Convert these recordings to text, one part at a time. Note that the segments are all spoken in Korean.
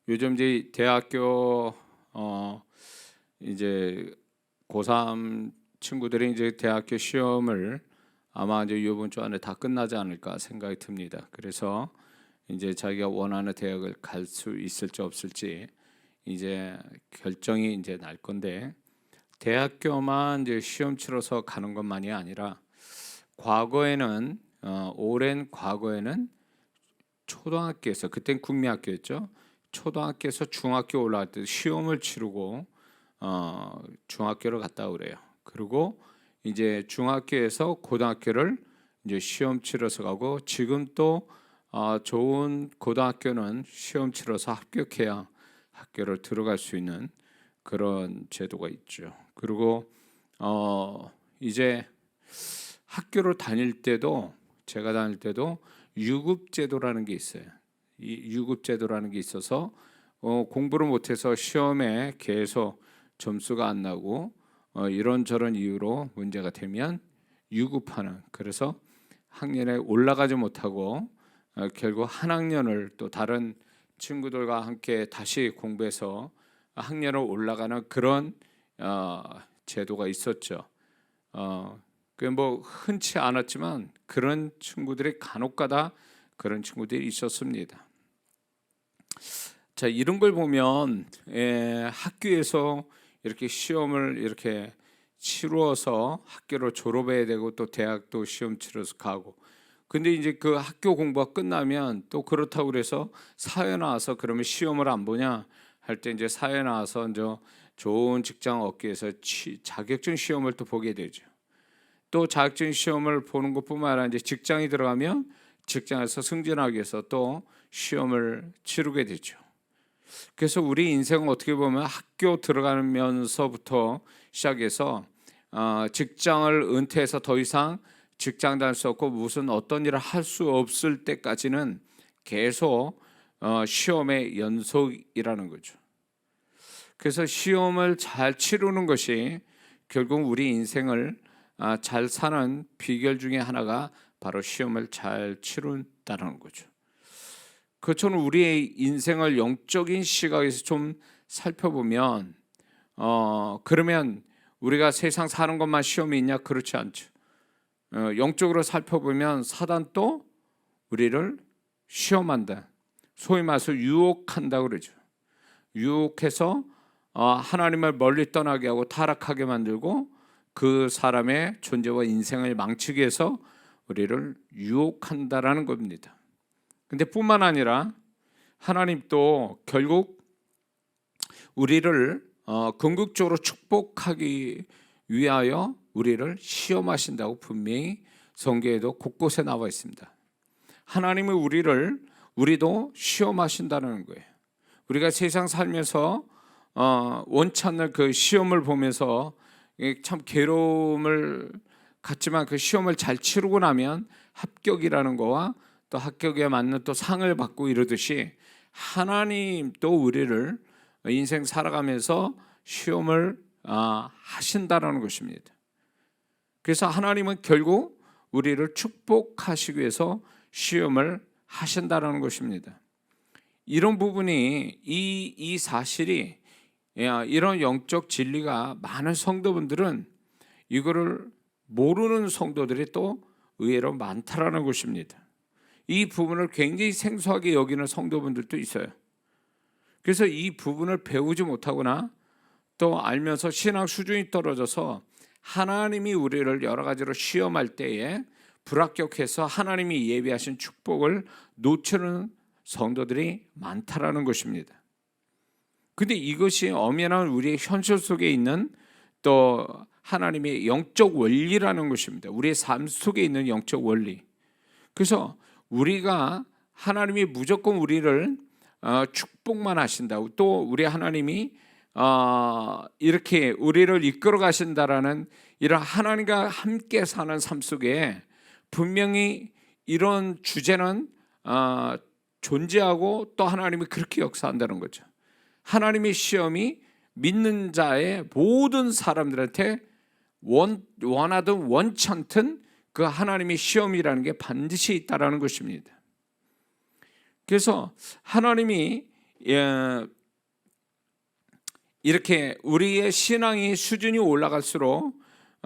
요즘 이제 대학교 이제 고3 친구들이 이제 대학교 시험을 아마 이제 이번 주 안에 다 끝나지 않을까 생각이 듭니다. 그래서 이제 자기가 원하는 대학을 갈 수 있을지 없을지 이제 결정이 이제 날 건데, 대학교만 이제 시험 치러서 가는 것만이 아니라 과거에는 오랜 과거에는 초등학교에서, 그땐 국민학교였죠. 초등학교에서 중학교 올라갈 때 시험을 치르고 중학교를 갔다 그래요. 그리고 이제 중학교에서 고등학교를 이제 시험 치러서 가고, 지금 또 좋은 고등학교는 시험 치러서 합격해야 학교를 들어갈 수 있는 그런 제도가 있죠. 그리고 이제 학교를 다닐 때도, 제가 다닐 때도 유급제도라는 게 있어요. 이 유급제도라는 게 있어서 공부를 못해서 시험에 계속 점수가 안 나고 이런저런 이유로 문제가 되면 유급하는, 그래서 학년에 올라가지 못하고 결국 한 학년을 또 다른 친구들과 함께 다시 공부해서 학년을 올라가는 그런 제도가 있었죠. 그 뭐 흔치 않았지만 그런 친구들이 간혹가다 그런 친구들이 있었습니다. 자, 이런 걸 보면 학교에서 이렇게 시험을 이렇게 치루어서 학교를 졸업해야 되고 또 대학도 시험 치러서 가고, 근데 이제 그 학교 공부가 끝나면 또 그렇다고 그래서 사회 나와서 그러면 시험을 안 보냐 할 때, 이제 사회 나와서 이제 좋은 직장 얻기 위해서 자격증 시험을 또 보게 되죠. 또 자격증 시험을 보는 것뿐만 아니라 이제 직장이 들어가면 직장에서 승진하기 위해서 또 시험을 치르게 되죠. 그래서 우리 인생은 어떻게 보면 학교 들어가면서부터 시작해서 직장을 은퇴해서 더 이상 직장 다닐 수 없고 무슨 어떤 일을 할 수 없을 때까지는 계속 시험의 연속이라는 거죠. 그래서 시험을 잘 치르는 것이 결국 우리 인생을 잘 사는 비결 중에 하나가 바로 시험을 잘 치른다는 거죠. 그처럼 우리의 인생을 영적인 시각에서 좀 살펴보면 그러면 우리가 세상 사는 것만 시험이 있냐? 그렇지 않죠. 영적으로 살펴보면 사단도 우리를 시험한다. 소위 말해서 유혹한다 그러죠. 유혹해서 하나님을 멀리 떠나게 하고 타락하게 만들고 그 사람의 존재와 인생을 망치기 위해서 우리를 유혹한다라는 겁니다. 근데 뿐만 아니라 하나님도 결국 우리를 궁극적으로 축복하기 위하여 우리를 시험하신다고 분명히 성경에도 곳곳에 나와 있습니다. 하나님은 우리도 시험하신다는 거예요. 우리가 세상 살면서 원치 않는 그 시험을 보면서 참 괴로움을 갖지만 그 시험을 잘 치르고 나면 합격이라는 거와 또 합격에 맞는 또 상을 받고 이러듯이, 하나님도 우리를 인생 살아가면서 시험을 하신다라는 것입니다. 그래서 하나님은 결국 우리를 축복하시기 위해서 시험을 하신다라는 것입니다. 이런 부분이 이 사실이, 이런 영적 진리가 많은 성도분들은 이거를 모르는 성도들이 또 의외로 많다라는 것입니다. 이 부분을 굉장히 생소하게 여기는 성도분들도 있어요. 그래서 이 부분을 배우지 못하거나 또 알면서 신앙 수준이 떨어져서 하나님이 우리를 여러 가지로 시험할 때에 불합격해서 하나님이 예비하신 축복을 놓치는 성도들이 많다라는 것입니다. 근데 이것이 엄연한 우리의 현실 속에 있는 또 하나님의 영적 원리라는 것입니다. 우리의 삶 속에 있는 영적 원리. 그래서 우리가 하나님이 무조건 우리를 축복만 하신다고, 또 우리 하나님이 이렇게 우리를 이끌어 가신다라는 이런 하나님과 함께 사는 삶 속에 분명히 이런 주제는 존재하고 또 하나님이 그렇게 역사한다는 거죠. 하나님의 시험이 믿는 자의 모든 사람들한테 원하든 원치 않든 그 하나님의 시험이라는 게 반드시 있다라는 것입니다. 그래서 하나님이 이렇게 우리의 신앙이 수준이 올라갈수록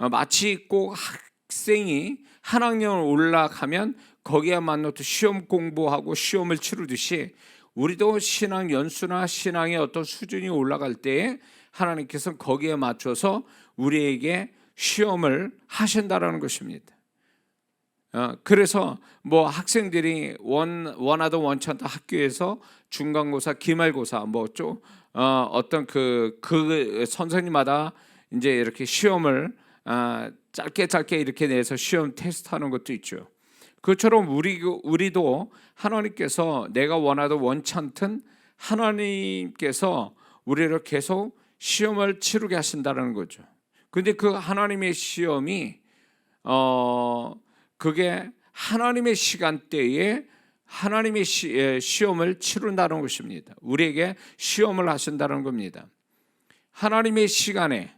마치 꼭 학생이 한 학년을 올라가면 거기에 맞는 또 시험 공부하고 시험을 치르듯이 우리도 신앙 연수나 신앙의 어떤 수준이 올라갈 때에 하나님께서는 거기에 맞춰서 우리에게 시험을 하신다라는 것입니다. 그래서 뭐 학생들이 원하든 원치 않던 학교에서 중간고사, 기말고사 어떤 그 선생님마다 이제 이렇게 시험을 짧게 이렇게 내서 시험 테스트하는 것도 있죠. 그처럼 우리도 하나님께서 내가 원하든 원치 않든 하나님께서 우리를 계속 시험을 치르게 하신다는 거죠. 근데 그 하나님의 시험이 그게 하나님의 시간대에 하나님의 시험을 치른다는 것입니다. 우리에게 시험을 하신다는 겁니다. 하나님의 시간에,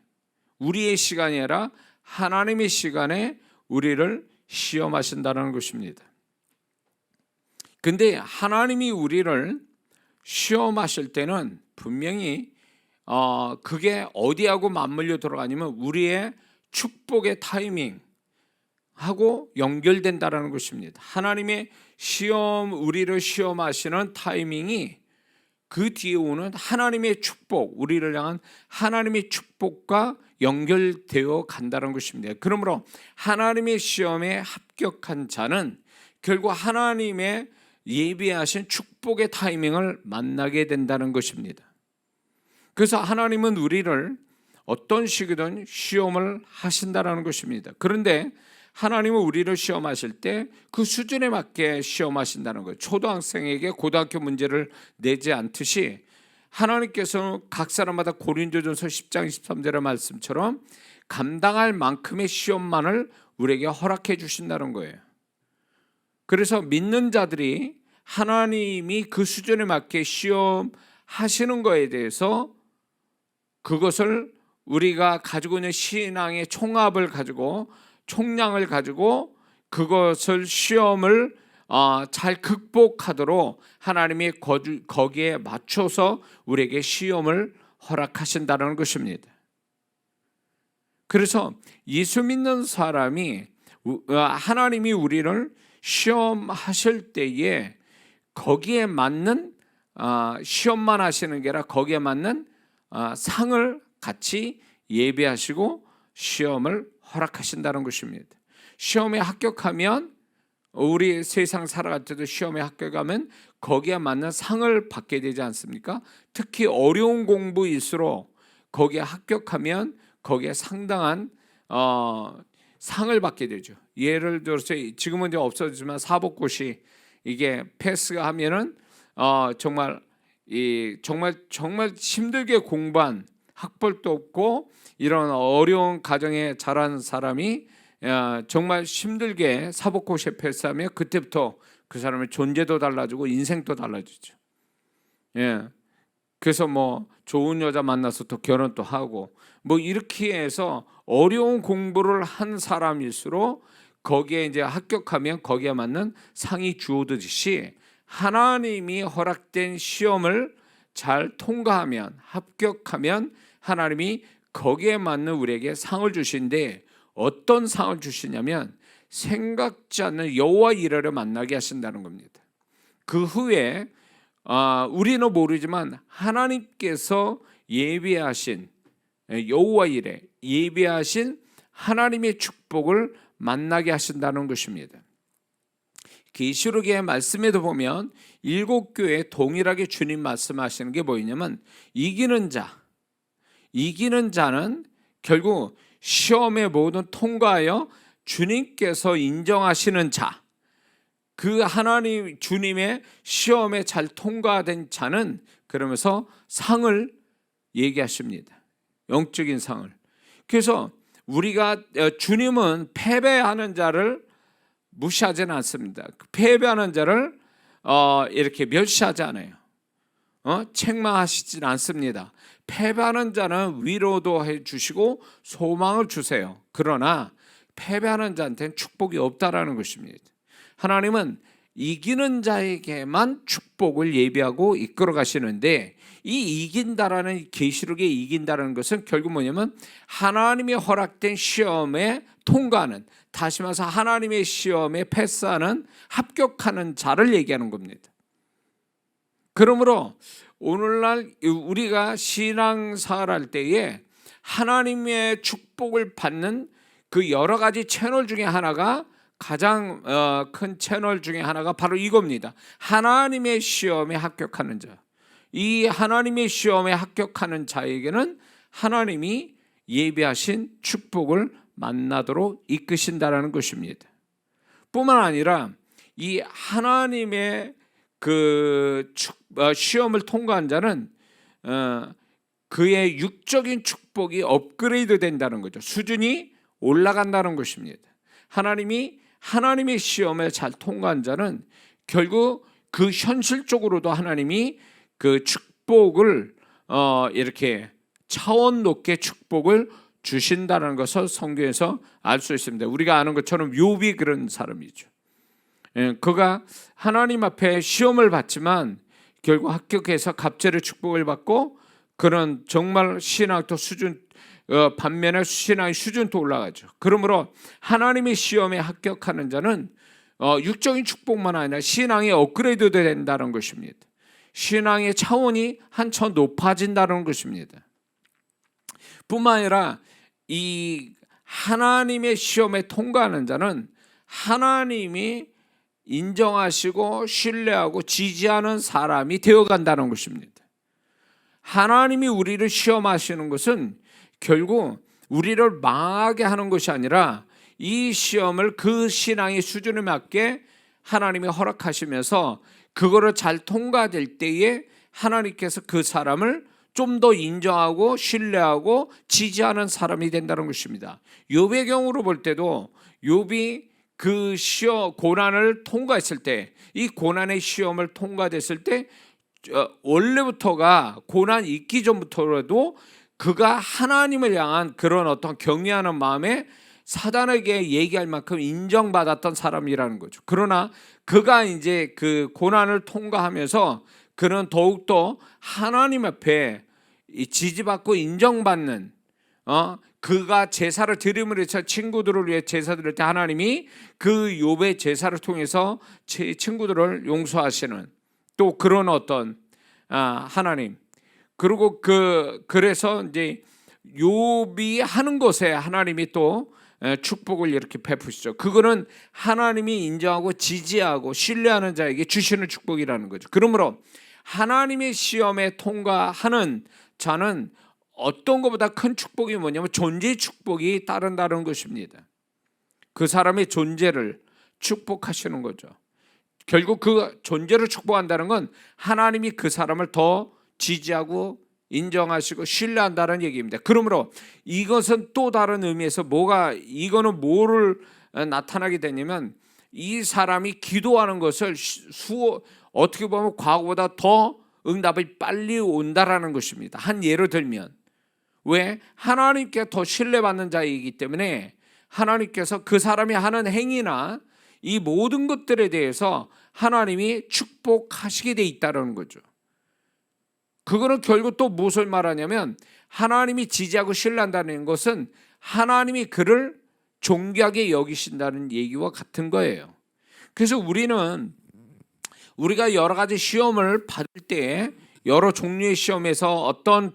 우리의 시간이 아니라 하나님의 시간에 우리를 시험하신다는 것입니다. 근데 하나님이 우리를 시험하실 때는 분명히 그게 어디하고 맞물려 들어가냐면 우리의 축복의 타이밍 하고 연결된다라는 것입니다. 하나님의 우리를 시험하시는 타이밍이 그 뒤에 오는 하나님의 축복, 우리를 향한 하나님의 축복과 연결되어 간다는 것입니다. 그러므로 하나님의 시험에 합격한 자는 결국 하나님의 예비하신 축복의 타이밍을 만나게 된다는 것입니다. 그래서 하나님은 우리를 어떤 식이든 시험을 하신다는 것입니다. 그런데 하나님은 우리를 시험하실 때 그 수준에 맞게 시험하신다는 거예요. 초등학생에게 고등학교 문제를 내지 않듯이 하나님께서는 각 사람마다 고린도전서 10장 23절의 말씀처럼 감당할 만큼의 시험만을 우리에게 허락해 주신다는 거예요. 그래서 믿는 자들이 하나님이 그 수준에 맞게 시험하시는 거에 대해서 그것을 우리가 가지고 있는 신앙의 총량을 가지고 그것을 시험을 잘 극복하도록 하나님이 거기에 맞춰서 우리에게 시험을 허락하신다는 것입니다. 그래서 예수 믿는 사람이 하나님이 우리를 시험하실 때에 거기에 맞는 시험만 하시는 게 아니라 거기에 맞는 상을 같이 예비하시고 시험을 허락하신다는 것입니다. 시험에 합격하면 우리 세상 살아갈 때도 시험에 합격하면 거기에 맞는 상을 받게 되지 않습니까? 특히 어려운 공부일수록 거기에 합격하면 거기에 상당한 상을 받게 되죠. 예를 들어서 지금은 이제 없어지지만 사법고시 이게 패스가 하면은 정말 힘들게 공부한 학벌도 없고 이런 어려운 가정에 자란 사람이 정말 힘들게 사법고시에 패스하면 그때부터 그 사람의 존재도 달라지고 인생도 달라지죠. 그래서 뭐 좋은 여자 만나서 또 결혼도 하고 뭐 이렇게 해서 어려운 공부를 한 사람일수록 거기에 이제 합격하면 거기에 맞는 상이 주어지듯이 하나님이 허락된 시험을 잘 통과하면 합격하면 하나님이 거기에 맞는 우리에게 상을 주신데 어떤 상을 주시냐면 생각지 않는 여호와 이레를 만나게 하신다는 겁니다. 그 후에 우리는 모르지만 하나님께서 예비하신 여호와 이레 예비하신 하나님의 축복을 만나게 하신다는 것입니다. 계시록의 말씀에도 보면 7교회에 동일하게 주님 말씀하시는 게 뭐냐면 이기는 자는 결국 시험의 모든 통과하여 주님께서 인정하시는 자, 그 하나님 주님의 시험에 잘 통과된 자는 그러면서 상을 얘기하십니다. 영적인 상을. 그래서 우리가 주님은 패배하는 자를 무시하지는 않습니다. 패배하는 자를 이렇게 멸시하지 않아요. 책망하시진 않습니다. 패배하는 자는 위로도 해주시고 소망을 주세요. 그러나 패배하는 자한테는 축복이 없다라는 것입니다. 하나님은 이기는 자에게만 축복을 예비하고 이끌어 가시는데, 이 이긴다라는, 계시록에 이긴다라는 것은 결국 뭐냐면 하나님이 허락된 시험에 통과하는, 다시 말해서 하나님의 시험에 패스하는, 합격하는 자를 얘기하는 겁니다. 그러므로 오늘날 우리가 신앙생활할 때에 하나님의 축복을 받는 그 여러 가지 채널 중에 하나가, 가장 큰 채널 중에 하나가 바로 이겁니다. 하나님의 시험에 합격하는 자. 이 하나님의 시험에 합격하는 자에게는 하나님이 예비하신 축복을 만나도록 이끄신다라는 것입니다. 뿐만 아니라 이 하나님의 그 시험을 통과한 자는 그의 육적인 축복이 업그레이드 된다는 거죠. 수준이 올라간다는 것입니다. 하나님의 시험에 잘 통과한 자는 결국 그 현실적으로도 하나님이 그 축복을 이렇게 차원 높게 축복을 주신다는 것을 성경에서 알 수 있습니다. 우리가 아는 것처럼 욥이 그런 사람이죠. 그가 하나님 앞에 시험을 받지만 결국 합격해서 갑절의 축복을 받고, 그런 정말 신앙도 수준, 반면에 신앙의 수준도 올라가죠. 그러므로 하나님의 시험에 합격하는 자는 육적인 축복만 아니라 신앙이 업그레이드 된다는 것입니다. 신앙의 차원이 한층 높아진다는 것입니다. 뿐만 아니라 이 하나님의 시험에 통과하는 자는 하나님이 인정하시고 신뢰하고 지지하는 사람이 되어간다는 것입니다. 하나님이 우리를 시험하시는 것은 결국 우리를 망하게 하는 것이 아니라, 이 시험을 그 신앙의 수준에 맞게 하나님이 허락하시면서 그거를 잘 통과될 때에 하나님께서 그 사람을 좀 더 인정하고 신뢰하고 지지하는 사람이 된다는 것입니다. 욥의 경우로 볼 때도 욥이 그 고난을 통과했을 때, 이 고난의 시험을 통과됐을 때, 원래부터가 고난 있기 전부터라도 그가 하나님을 향한 그런 어떤 경외하는 마음에 사단에게 얘기할 만큼 인정받았던 사람이라는 거죠. 그러나 그가 이제 그 고난을 통과하면서 그는 더욱더 하나님 앞에 지지받고 인정받는, 그가 제사를 드림을 해서 친구들을 위해 제사 드릴 때 하나님이 그 욥의 제사를 통해서 제 친구들을 용서하시는, 또 그런 어떤 하나님. 그리고 그래서 이제 욥이 하는 것에 하나님이 또 축복을 이렇게 베푸시죠. 그거는 하나님이 인정하고 지지하고 신뢰하는 자에게 주시는 축복이라는 거죠. 그러므로 하나님의 시험에 통과하는 자는 어떤 것보다 큰 축복이 뭐냐면 존재의 축복이 따른다는 것입니다. 그 사람의 존재를 축복하시는 거죠. 결국 그 존재를 축복한다는 건 하나님이 그 사람을 더 지지하고 인정하시고 신뢰한다는 얘기입니다. 그러므로 이것은 또 다른 의미에서 이거는 뭐를 나타나게 되냐면, 이 사람이 기도하는 것을 어떻게 보면 과거보다 더 응답이 빨리 온다라는 것입니다. 한 예로 들면, 왜? 하나님께 더 신뢰받는 자이기 때문에 하나님께서 그 사람이 하는 행위나 이 모든 것들에 대해서 하나님이 축복하시게 돼 있다는 거죠. 그거는 결국 또 무엇을 말하냐면, 하나님이 지지하고 신뢰한다는 것은 하나님이 그를 존귀하게 여기신다는 얘기와 같은 거예요. 그래서 우리가 여러 가지 시험을 받을 때, 여러 종류의 시험에서 어떤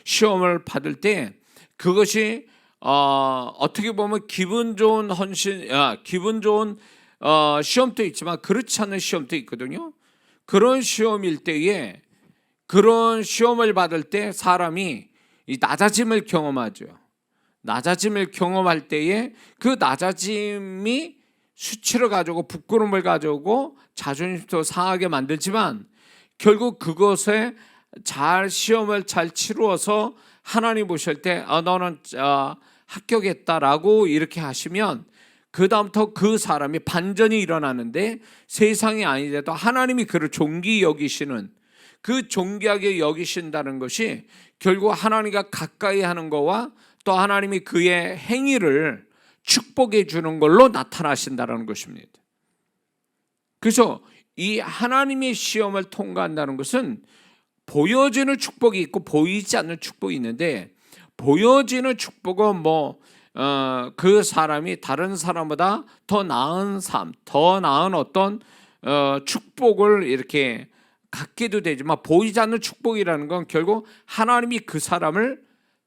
시험을 받을 때 그것이 어떻게 보면 기분 좋은 시험도 있지만 그렇지 않은 시험도 있거든요. 그런 시험일 때에, 그런 시험을 받을 때 사람이 이 낮아짐을 경험하죠. 낮아짐을 경험할 때에 그 낮아짐이 수치를 가져오고 부끄러움을 가져오고 자존심도 상하게 만들지만, 결국 그것에 시험을 잘 치루어서 하나님 보실 때 너는 합격했다라고 이렇게 하시면, 그 다음부터 그 사람이 반전이 일어나는데, 세상이 아니더라도 하나님이 그를 존귀 여기시는, 그 존귀하게 여기신다는 것이 결국 하나님과 가까이 하는 거와 또 하나님이 그의 행위를 축복해 주는 걸로 나타나신다는 것입니다. 그래서 이 하나님의 시험을 통과한다는 것은 보여지는 축복이 있고 보이지 않는 축복이 있는데, 보여지는 축복은 그 사람이 다른 사람보다 더 나은 삶, 더 나은 어떤 축복을 이렇게 갖게도 되지만, 보이지 않는 축복이라는 건 결국 하나님이 그 사람을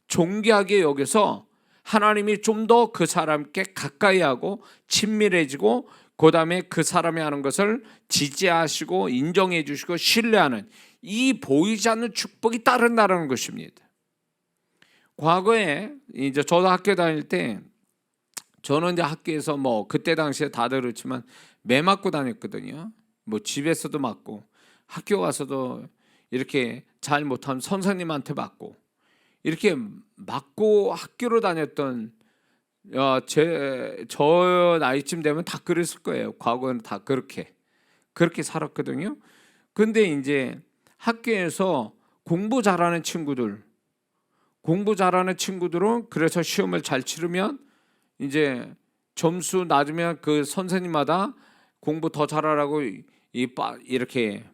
존귀하게 여겨서 하나님이 좀 더 그 사람께 가까이 하고 친밀해지고, 그 다음에 그 사람이 하는 것을 지지하시고 인정해 주시고 신뢰하는 이 보이지 않는 축복이 따른다는 것입니다. 과거에 이제 저도 학교 다닐 때, 저는 이제 학교에서 그때 당시에 다들 그렇지만 매 맞고 다녔거든요. 집에서도 맞고, 학교 가서도 이렇게 잘 못하면 선생님한테 맞고, 이렇게 맞고 학교로 다녔던, 저 나이쯤 되면 다 그랬을 거예요. 과거에는 다 그렇게 살았거든요. 근데 이제 학교에서 공부 잘하는 친구들은 그래서 시험을 잘 치르면 이제 점수 낮으면 그 선생님마다 공부 더 잘하라고 이렇게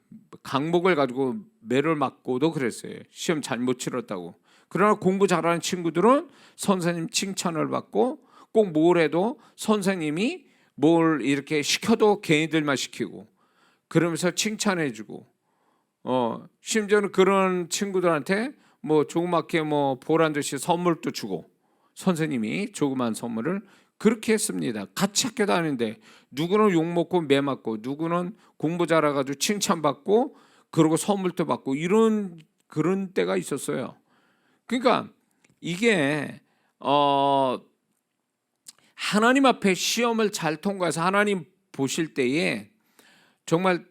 강목을 가지고 매를 맞고도 그랬어요. 시험 잘못 치렀다고. 그러나 공부 잘하는 친구들은 선생님 칭찬을 받고, 꼭 뭘 해도 선생님이 뭘 이렇게 시켜도 걔네들만 시키고, 그러면서 칭찬해주고, 심지어는 그런 친구들한테 조그맣게 보란 듯이 선물도 주고, 선생님이 조그만 선물을 그렇게 했습니다. 같이 학교 다니는데 누구는 욕먹고 매 맞고, 누구는 공부 잘해가지고 칭찬받고, 그리고 선물도 받고, 그런 때가 있었어요. 그러니까 이게 하나님 앞에 시험을 잘 통과해서 하나님 보실 때에 정말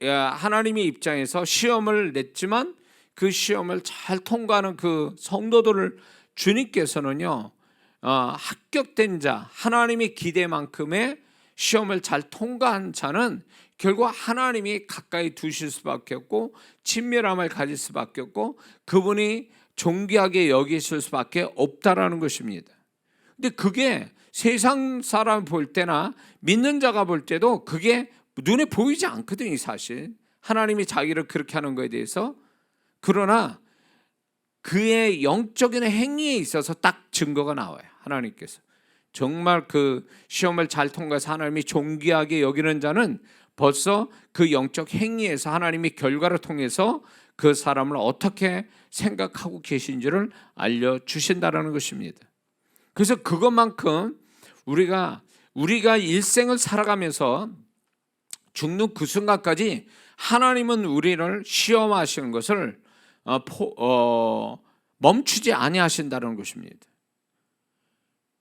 하나님의 입장에서 시험을 냈지만 그 시험을 잘 통과하는 그 성도들을 주님께서는요, 합격된 자, 하나님의 기대만큼의 시험을 잘 통과한 자는 결국 하나님이 가까이 두실 수밖에 없고, 친밀함을 가질 수밖에 없고, 그분이 존귀하게 여기실 수밖에 없다라는 것입니다. 근데 그게 세상 사람 볼 때나 믿는 자가 볼 때도 그게 눈에 보이지 않거든요, 사실. 하나님이 자기를 그렇게 하는 것에 대해서. 그러나 그의 영적인 행위에 있어서 딱 증거가 나와요. 하나님께서 정말 그 시험을 잘 통과해서 하나님이 존귀하게 여기는 자는 벌써 그 영적 행위에서 하나님이 결과를 통해서 그 사람을 어떻게 생각하고 계신지를 알려주신다는 것입니다. 그래서 그것만큼 우리가 일생을 살아가면서 죽는 그 순간까지 하나님은 우리를 시험하시는 것을 멈추지 아니하신다는 것입니다.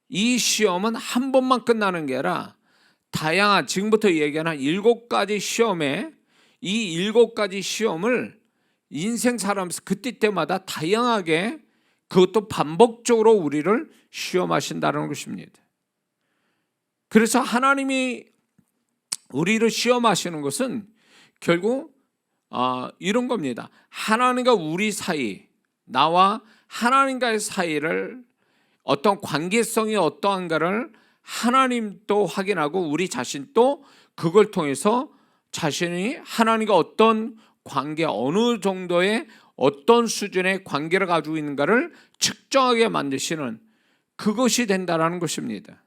이 시험은 한 번만 끝나는 게 아니라 다양한, 지금부터 얘기하는 7가지 시험에, 이 7가지 시험을 인생 살아가면서 그때 때마다 다양하게, 그것도 반복적으로 우리를 시험하신다는 것입니다. 그래서 하나님이 우리를 시험하시는 것은 결국 이런 겁니다. 하나님과 우리 사이, 나와 하나님과의 사이를 어떤 관계성이 어떠한가를 하나님도 확인하고 우리 자신도 그걸 통해서 자신이 하나님과 어떤 관계, 어느 정도의 어떤 수준의 관계를 가지고 있는가를 측정하게 만드시는, 그것이 된다는 것입니다.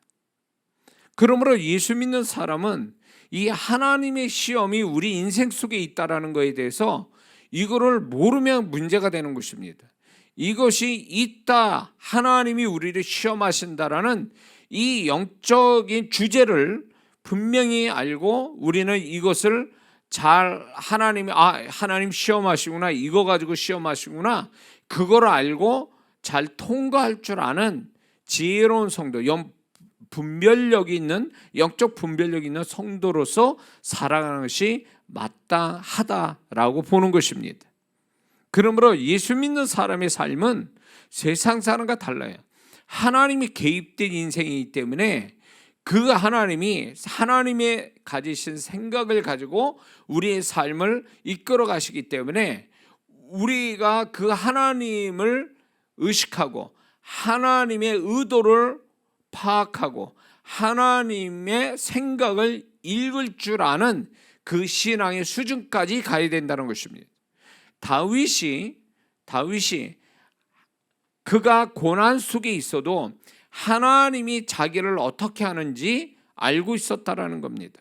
그러므로 예수 믿는 사람은 이 하나님의 시험이 우리 인생 속에 있다는 것에 대해서 이거를 모르면 문제가 되는 것입니다. 이것이 있다, 하나님이 우리를 시험하신다라는 이 영적인 주제를 분명히 알고, 우리는 이것을 잘 하나님 시험하시구나, 이거 가지고 시험하시구나, 그걸 알고 잘 통과할 줄 아는 지혜로운 성도, 분별력이 있는, 영적 분별력이 있는 성도로서 살아가는 것이 마땅하다라고 보는 것입니다. 그러므로 예수 믿는 사람의 삶은 세상 사람과 달라요. 하나님이 개입된 인생이기 때문에 그 하나님이 하나님의 가지신 생각을 가지고 우리의 삶을 이끌어 가시기 때문에 우리가 그 하나님을 의식하고 하나님의 의도를 파악하고 하나님의 생각을 읽을 줄 아는 그 신앙의 수준까지 가야 된다는 것입니다. 다윗이 그가 고난 속에 있어도 하나님이 자기를 어떻게 하는지 알고 있었다라는 겁니다.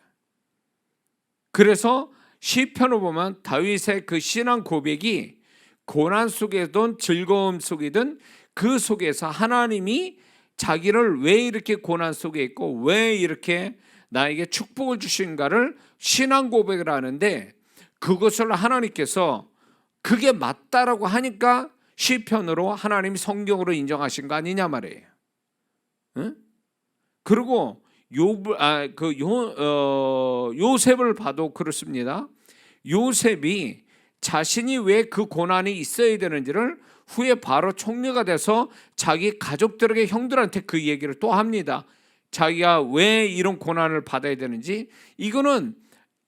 그래서 시편을 보면 다윗의 그 신앙 고백이 고난 속이든 즐거움 속이든 그 속에서 하나님이 자기를 왜 이렇게 고난 속에 있고 왜 이렇게 나에게 축복을 주신가를 신앙 고백을 하는데, 그것을 하나님께서 그게 맞다라고 하니까 시편으로 하나님이 성경으로 인정하신 거 아니냐 말이에요. 응? 그리고 요셉을 봐도 그렇습니다. 요셉이 자신이 왜 그 고난이 있어야 되는지를 후에 바로 총리가 돼서 자기 가족들에게, 형들한테 그 얘기를 또 합니다. 자기가 왜 이런 고난을 받아야 되는지. 이거는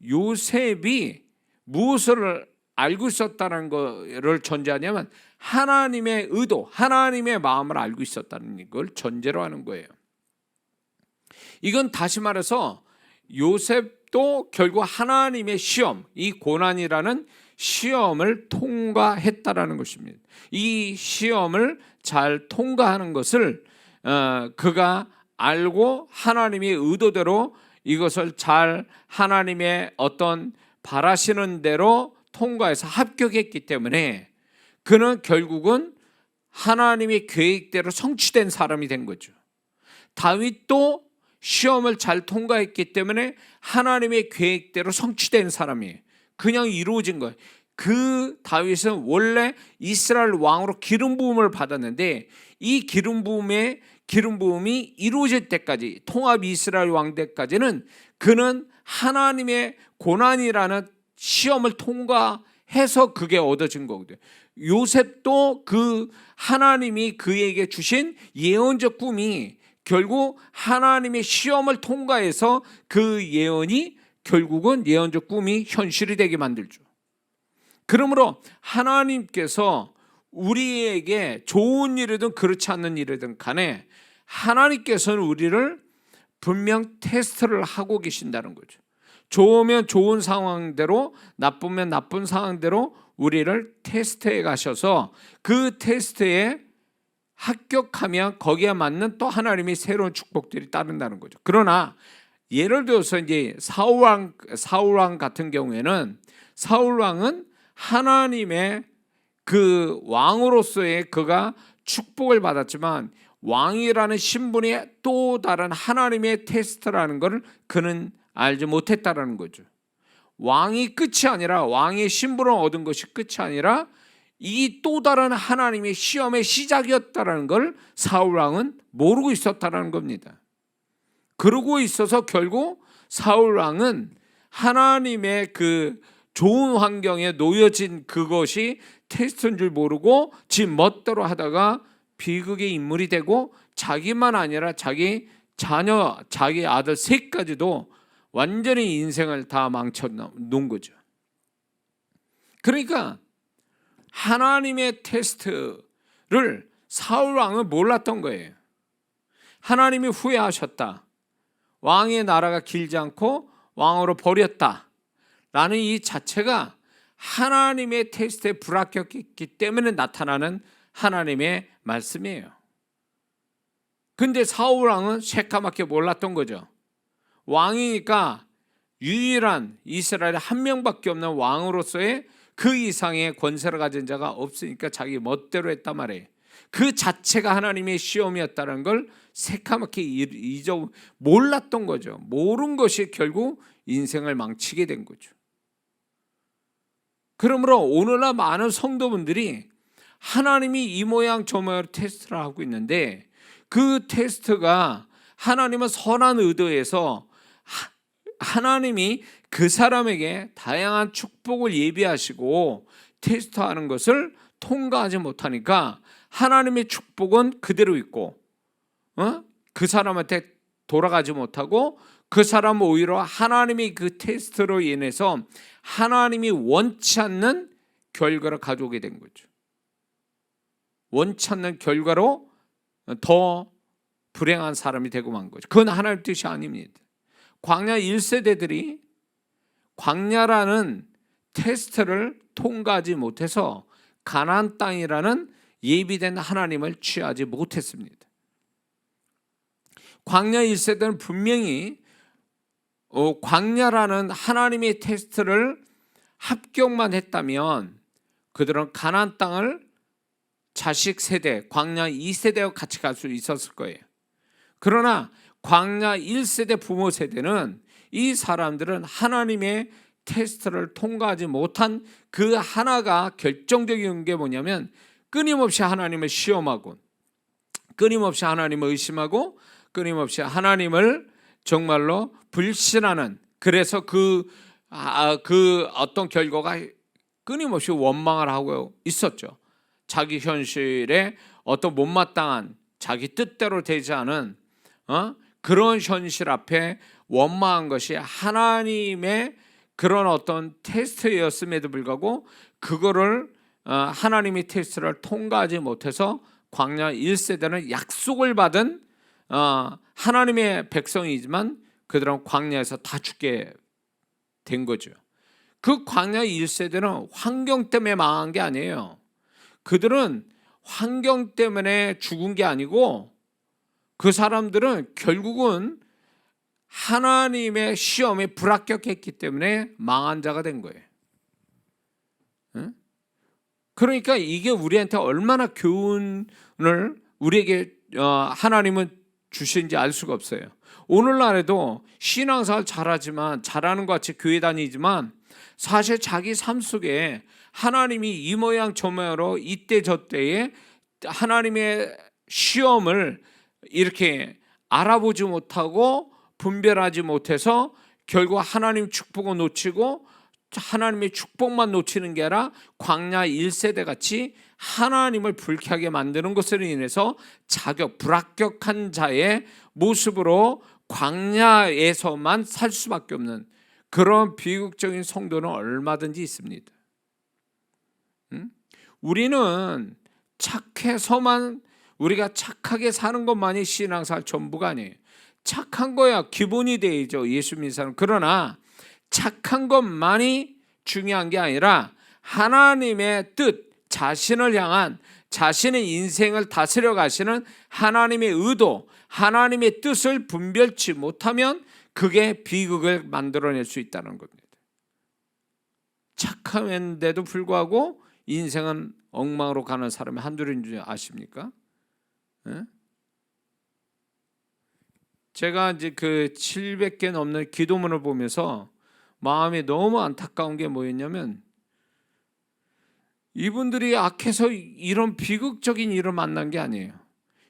요셉이 무엇을 알고 있었다는 것을 전제하냐면 하나님의 의도, 하나님의 마음을 알고 있었다는 걸 전제로 하는 거예요. 이건 다시 말해서 요셉도 결국 하나님의 시험, 이 고난이라는 시험을 통과했다라는 것입니다. 이 시험을 잘 통과하는 것을 그가 알고 하나님의 의도대로 이것을 잘 하나님의 어떤 바라시는 대로 통과해서 합격했기 때문에 그는 결국은 하나님의 계획대로 성취된 사람이 된 거죠. 다윗도 시험을 잘 통과했기 때문에 하나님의 계획대로 성취된 사람이에요. 그냥 이루어진 거예요. 그 다윗은 원래 이스라엘 왕으로 기름 부음을 받았는데 이 기름 부음이 이루어질 때까지, 통합 이스라엘 왕 때까지는 그는 하나님의 고난이라는 시험을 통과해서 그게 얻어진 거거든요. 요셉도 그 하나님이 그에게 주신 예언적 꿈이 결국 하나님의 시험을 통과해서 그 예언이 결국은 예언적 꿈이 현실이 되게 만들죠. 그러므로 하나님께서 우리에게 좋은 일이든 그렇지 않는 일이든 간에 하나님께서는 우리를 분명 테스트를 하고 계신다는 거죠. 좋으면 좋은 상황대로, 나쁘면 나쁜 상황대로 우리를 테스트해 가셔서 그 테스트에 합격하면 거기에 맞는 또 하나님의 새로운 축복들이 따른다는 거죠. 그러나 예를 들어서 이제 사울왕 같은 경우에는 사울왕은 하나님의 그 왕으로서의 그가 축복을 받았지만 왕이라는 신분이 또 다른 하나님의 테스트라는 것을 그는 알지 못했다라는 거죠. 왕이 끝이 아니라, 왕의 신분을 얻은 것이 끝이 아니라 이 또 다른 하나님의 시험의 시작이었다라는 걸 사울왕은 모르고 있었다라는 겁니다. 그러고 있어서 결국 사울왕은 하나님의 그 좋은 환경에 놓여진 그것이 테스트인 줄 모르고 지 멋대로 하다가 비극의 인물이 되고 자기만 아니라 자기 자녀, 자기 아들 셋까지도 완전히 인생을 다 망쳐 놓은 거죠. 그러니까 하나님의 테스트를 사울왕은 몰랐던 거예요. 하나님이 후회하셨다, 왕의 나라가 길지 않고 왕으로 버렸다 라는 이 자체가 하나님의 테스트에 불합격했기 때문에 나타나는 하나님의 말씀이에요. 근데 사울왕은 새까맣게 몰랐던 거죠. 왕이니까 유일한 이스라엘에 한 명밖에 없는 왕으로서의 그 이상의 권세를 가진 자가 없으니까 자기 멋대로 했단 말이에요. 그 자체가 하나님의 시험이었다는 걸 새까맣게 몰랐던 거죠. 모른 것이 결국 인생을 망치게 된 거죠. 그러므로 오늘날 많은 성도분들이 하나님이 이 모양 저 모양 테스트를 하고 있는데 그 테스트가 하나님은 선한 의도에서 하나님이 그 사람에게 다양한 축복을 예비하시고 테스트하는 것을 통과하지 못하니까 하나님의 축복은 그대로 있고 그 사람한테 돌아가지 못하고 그 사람은 오히려 하나님의 그 테스트로 인해서 하나님이 원치 않는 결과를 가져오게 된 거죠. 원치 않는 결과로 더 불행한 사람이 되고 만 거죠. 그건 하나님의 뜻이 아닙니다. 광야 1세대들이 광야라는 테스트를 통과하지 못해서 가나안 땅이라는 예비된 하나님을 취하지 못했습니다. 광야 1세대는 분명히 광야라는 하나님의 테스트를 합격만 했다면 그들은 가나안 땅을 자식 세대, 광야 2세대와 같이 갈 수 있었을 거예요. 그러나 광야 1세대 부모 세대는 이 사람들은 하나님의 테스트를 통과하지 못한 그 하나가 결정적인 게 뭐냐면 끊임없이 하나님을 시험하고 끊임없이 하나님을 의심하고 끊임없이 하나님을 정말로 불신하는, 그래서 그 어떤 결과가 끊임없이 원망을 하고 있었죠. 자기 현실에 어떤 못마땅한 자기 뜻대로 되지 않은 그런 현실 앞에 원망한 것이 하나님의 그런 어떤 테스트였음에도 불구하고 그거를 하나님의 테스트를 통과하지 못해서 광야 1세대는 약속을 받은 하나님의 백성이지만 그들은 광야에서 다 죽게 된 거죠. 그 광야 1세대는 환경 때문에 망한 게 아니에요. 그들은 환경 때문에 죽은 게 아니고 그 사람들은 결국은 하나님의 시험에 불합격했기 때문에 망한 자가 된 거예요. 그러니까 이게 우리한테 얼마나 교훈을 우리에게 하나님은 주신지 알 수가 없어요. 오늘날에도 신앙생활 잘하지만 잘하는 것 같이 교회 다니지만 사실 자기 삶 속에 하나님이 이 모양 저 모양으로 이때 저때에 하나님의 시험을 이렇게 알아보지 못하고 분별하지 못해서 결국 하나님 축복을 놓치고 하나님의 축복만 놓치는 게 아니라 광야 1세대 같이 하나님을 불쾌하게 만드는 것으로 인해서 불합격한 자의 모습으로 광야에서만 살 수밖에 없는 그런 비극적인 성도는 얼마든지 있습니다. 우리는 착해서만, 우리가 착하게 사는 것만이 신앙생활 전부가 아니에요. 착한 거야 기본이 되죠, 예수 믿는 사람. 그러나 착한 것만이 중요한 게 아니라 하나님의 뜻, 자신을 향한 자신의 인생을 다스려 가시는 하나님의 의도, 하나님의 뜻을 분별치 못하면 그게 비극을 만들어낼 수 있다는 겁니다. 착한데도 불구하고 인생은 엉망으로 가는 사람이 한둘인 줄 아십니까? 제가 이제 그 700개 넘는 기도문을 보면서 마음이 너무 안타까운 게 뭐였냐면 이분들이 악해서 이런 비극적인 일을 만난 게 아니에요.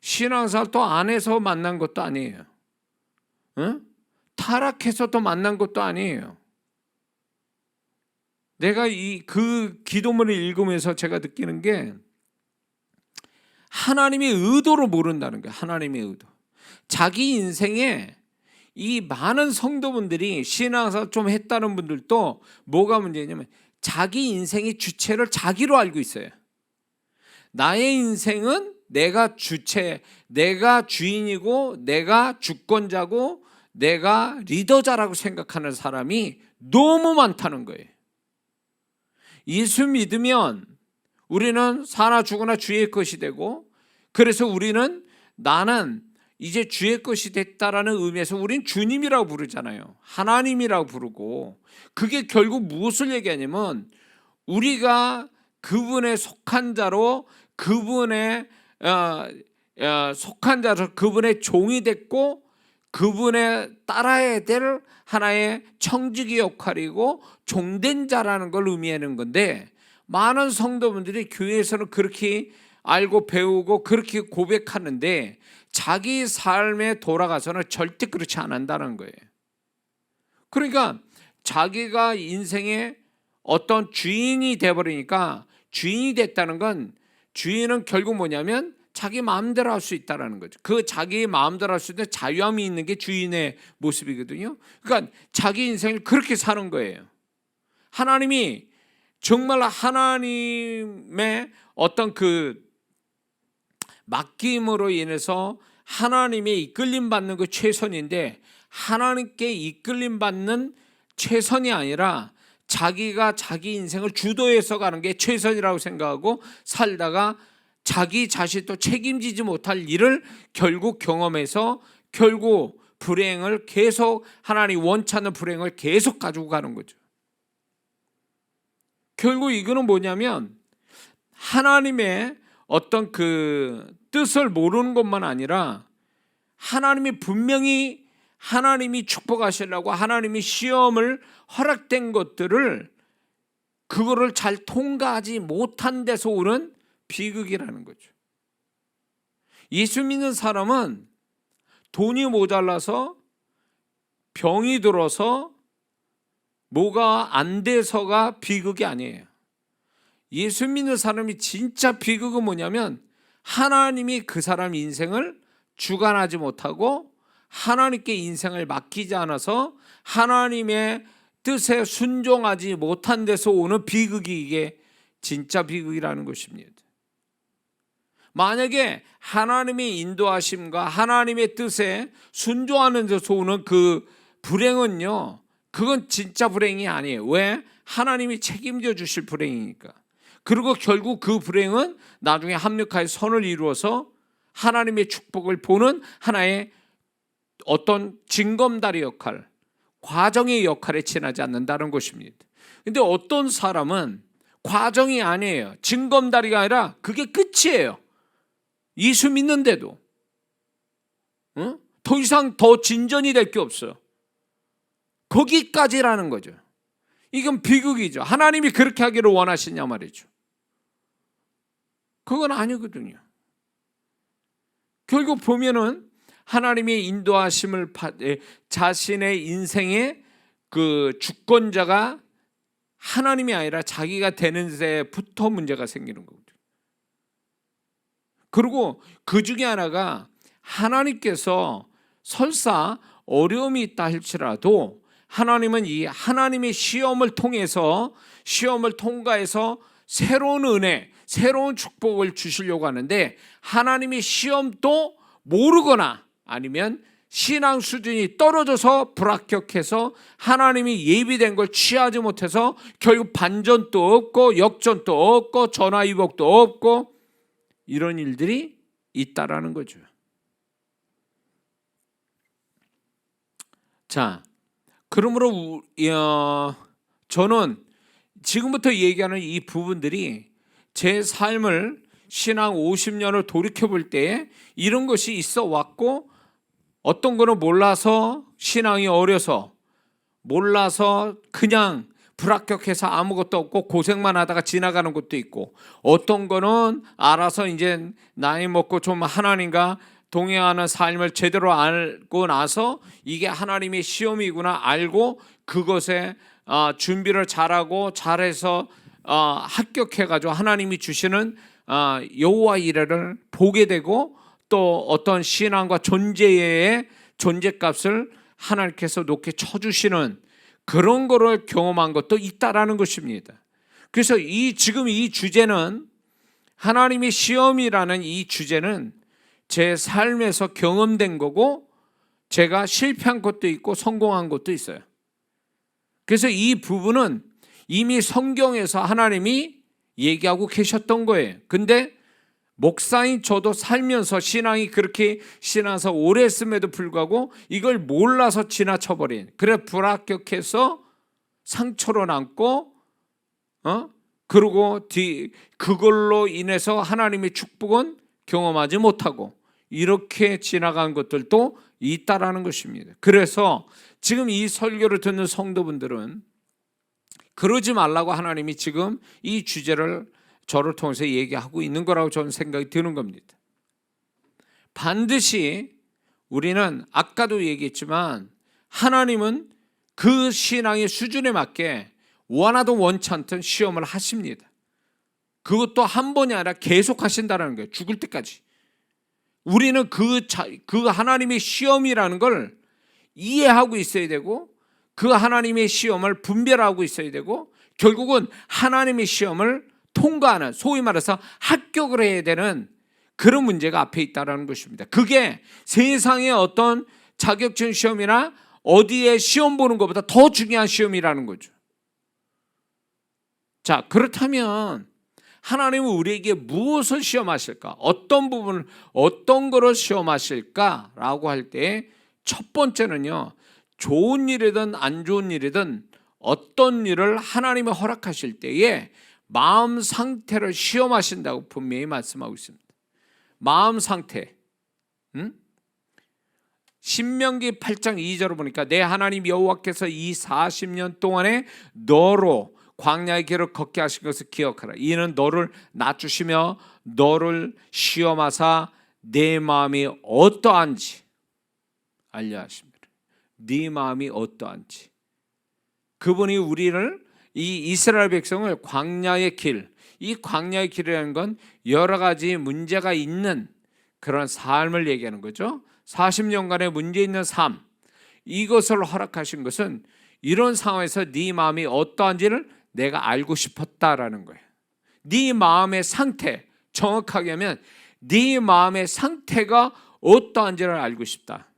신앙생활 또 안에서 만난 것도 아니에요. 타락해서 또 만난 것도 아니에요. 내가 그 기도문을 읽으면서 제가 느끼는 게 하나님의 의도를 모른다는 거예요. 하나님의 의도. 자기 인생에 이 많은 성도분들이 신앙생활 좀 했다는 분들도 뭐가 문제냐면 자기 인생의 주체를 자기로 알고 있어요. 나의 인생은 내가 주체, 내가 주인이고 내가 주권자고 내가 리더자라고 생각하는 사람이 너무 많다는 거예요. 예수 믿으면 우리는 사나 죽으나 주의 것이 되고, 그래서 우리는 나는 이제 주의 것이 됐다라는 의미에서 우린 주님이라고 부르잖아요. 하나님이라고 부르고, 그게 결국 무엇을 얘기하냐면 우리가 그분의 속한 자로, 그분의 속한 자로 그분의 종이 됐고 그분의 따라야 될 하나의 청지기 역할이고 종된 자라는 걸 의미하는 건데, 많은 성도분들이 교회에서는 그렇게 알고 배우고 그렇게 고백하는데 자기 삶에 돌아가서는 절대 그렇지 않는다는 거예요. 그러니까 자기가 인생의 어떤 주인이 돼버리니까, 주인이 됐다는 건, 주인은 결국 뭐냐면 자기 마음대로 할 수 있다는 거죠. 그 자기 마음대로 할 수 있는 자유함이 있는 게 주인의 모습이거든요. 그러니까 자기 인생을 그렇게 사는 거예요. 하나님이 정말 하나님의 어떤 그 맡김으로 인해서 하나님의 이끌림 받는 그 최선인데, 하나님께 이끌림 받는 최선이 아니라 자기가 자기 인생을 주도해서 가는 게 최선이라고 생각하고 살다가 자기 자신도 책임지지 못할 일을 결국 경험해서 결국 불행을 계속, 하나님 원치 않는 불행을 계속 가지고 가는 거죠. 결국 이거는 뭐냐면 하나님의 어떤 그 뜻을 모르는 것만 아니라 하나님이 분명히 하나님이 축복하시려고 하나님이 시험을 허락된 것들을 그거를 잘 통과하지 못한 데서 오는 비극이라는 거죠. 예수 믿는 사람은 돈이 모자라서 병이 들어서 뭐가 안 돼서가 비극이 아니에요. 예수 믿는 사람이 진짜 비극은 뭐냐면 하나님이 그 사람 인생을 주관하지 못하고 하나님께 인생을 맡기지 않아서 하나님의 뜻에 순종하지 못한 데서 오는 비극이 이게 진짜 비극이라는 것입니다. 만약에 하나님의 인도하심과 하나님의 뜻에 순종하는 데서 오는 그 불행은요, 그건 진짜 불행이 아니에요. 왜? 하나님이 책임져 주실 불행이니까. 그리고 결국 그 불행은 나중에 합력하여 선을 이루어서 하나님의 축복을 보는 하나의 어떤 징검다리 역할, 과정의 역할에 지나지 않는다는 것입니다. 근데 어떤 사람은 과정이 아니에요. 징검다리가 아니라 그게 끝이에요. 예수 믿는데도 더 이상 더 진전이 될 게 없어요. 거기까지라는 거죠. 이건 비극이죠. 하나님이 그렇게 하기를 원하시냐 말이죠. 그건 아니거든요. 결국 보면은 하나님의 인도하심을 자신의 인생의 그 주권자가 하나님이 아니라 자기가 되는 데부터 문제가 생기는 거거든요. 그리고 그 중에 하나가 하나님께서 설사 어려움이 있다 할지라도 하나님은 이 하나님의 시험을 통해서 시험을 통과해서 새로운 은혜, 새로운 축복을 주시려고 하는데 하나님의 시험도 모르거나 아니면 신앙 수준이 떨어져서 불합격해서 하나님이 예비된 걸 취하지 못해서 결국 반전도 없고 역전도 없고 전화위복도 없고 이런 일들이 있다라는 거죠. 자, 그러므로 저는 지금부터 얘기하는 이 부분들이 제 삶을 신앙 50년을 돌이켜볼 때 이런 것이 있어 왔고 어떤 거는 몰라서 신앙이 어려서 몰라서 그냥 불합격해서 아무것도 없고 고생만 하다가 지나가는 것도 있고 어떤 거는 알아서 이제 나이 먹고 좀 하나님과 동행하는 삶을 제대로 알고 나서 이게 하나님의 시험이구나 알고 그것에 준비를 잘하고 잘해서 합격해가지고 하나님이 주시는 여호와 이레를 보게 되고 또 어떤 신앙과 존재의 존재값을 하나님께서 높게 쳐주시는 그런 거를 경험한 것도 있다라는 것입니다. 그래서 지금 이 주제는 하나님의 시험이라는 이 주제는 제 삶에서 경험된 거고 제가 실패한 것도 있고 성공한 것도 있어요. 그래서 이 부분은 이미 성경에서 하나님이 얘기하고 계셨던 거예요. 근데 목사인 저도 살면서 신앙이 그렇게 신앙서 오래 했음에도 불구하고 이걸 몰라서 지나쳐버린 그래 불합격해서 상처로 남고 그리고 그걸로 인해서 하나님의 축복은 경험하지 못하고 이렇게 지나간 것들도 있다라는 것입니다. 그래서 지금 이 설교를 듣는 성도분들은 그러지 말라고 하나님이 지금 이 주제를 저를 통해서 얘기하고 있는 거라고 저는 생각이 드는 겁니다. 반드시 우리는 아까도 얘기했지만 하나님은 그 신앙의 수준에 맞게 원하든 원치 않든 시험을 하십니다. 그것도 한 번이 아니라 계속 하신다는 거예요. 죽을 때까지. 우리는 그 하나님의 시험이라는 걸 이해하고 있어야 되고 그 하나님의 시험을 분별하고 있어야 되고 결국은 하나님의 시험을 통과하는 소위 말해서 합격을 해야 되는 그런 문제가 앞에 있다는 것입니다. 그게 세상의 어떤 자격증 시험이나 어디에 시험 보는 것보다 더 중요한 시험이라는 거죠. 자, 그렇다면 하나님은 우리에게 무엇을 시험하실까? 어떤 부분을, 어떤 거를 시험하실까라고 할 때 첫 번째는요, 좋은 일이든 안 좋은 일이든 어떤 일을 하나님이 허락하실 때에 마음 상태를 시험하신다고 분명히 말씀하고 있습니다. 마음 상태. 신명기 8장 2절을 보니까 내 하나님 여호와께서 이 40년 동안에 너로 광야의 길을 걷게 하신 것을 기억하라. 이는 너를 낮추시며 너를 시험하사 내 마음이 어떠한지 알려 하십니다. 네 마음이 어떠한지. 그분이 우리를, 이 이스라엘 백성을 광야의 길, 이 광야의 길이라는 건 여러 가지 문제가 있는 그런 삶을 얘기하는 거죠. 40년간의 문제 있는 삶, 이것을 허락하신 것은 이런 상황에서 네 마음이 어떠한지를 내가 알고 싶었다라는 거예요. 네 마음의 상태, 정확하게 하면 네 마음의 상태가 어떠한지를 알고 싶다.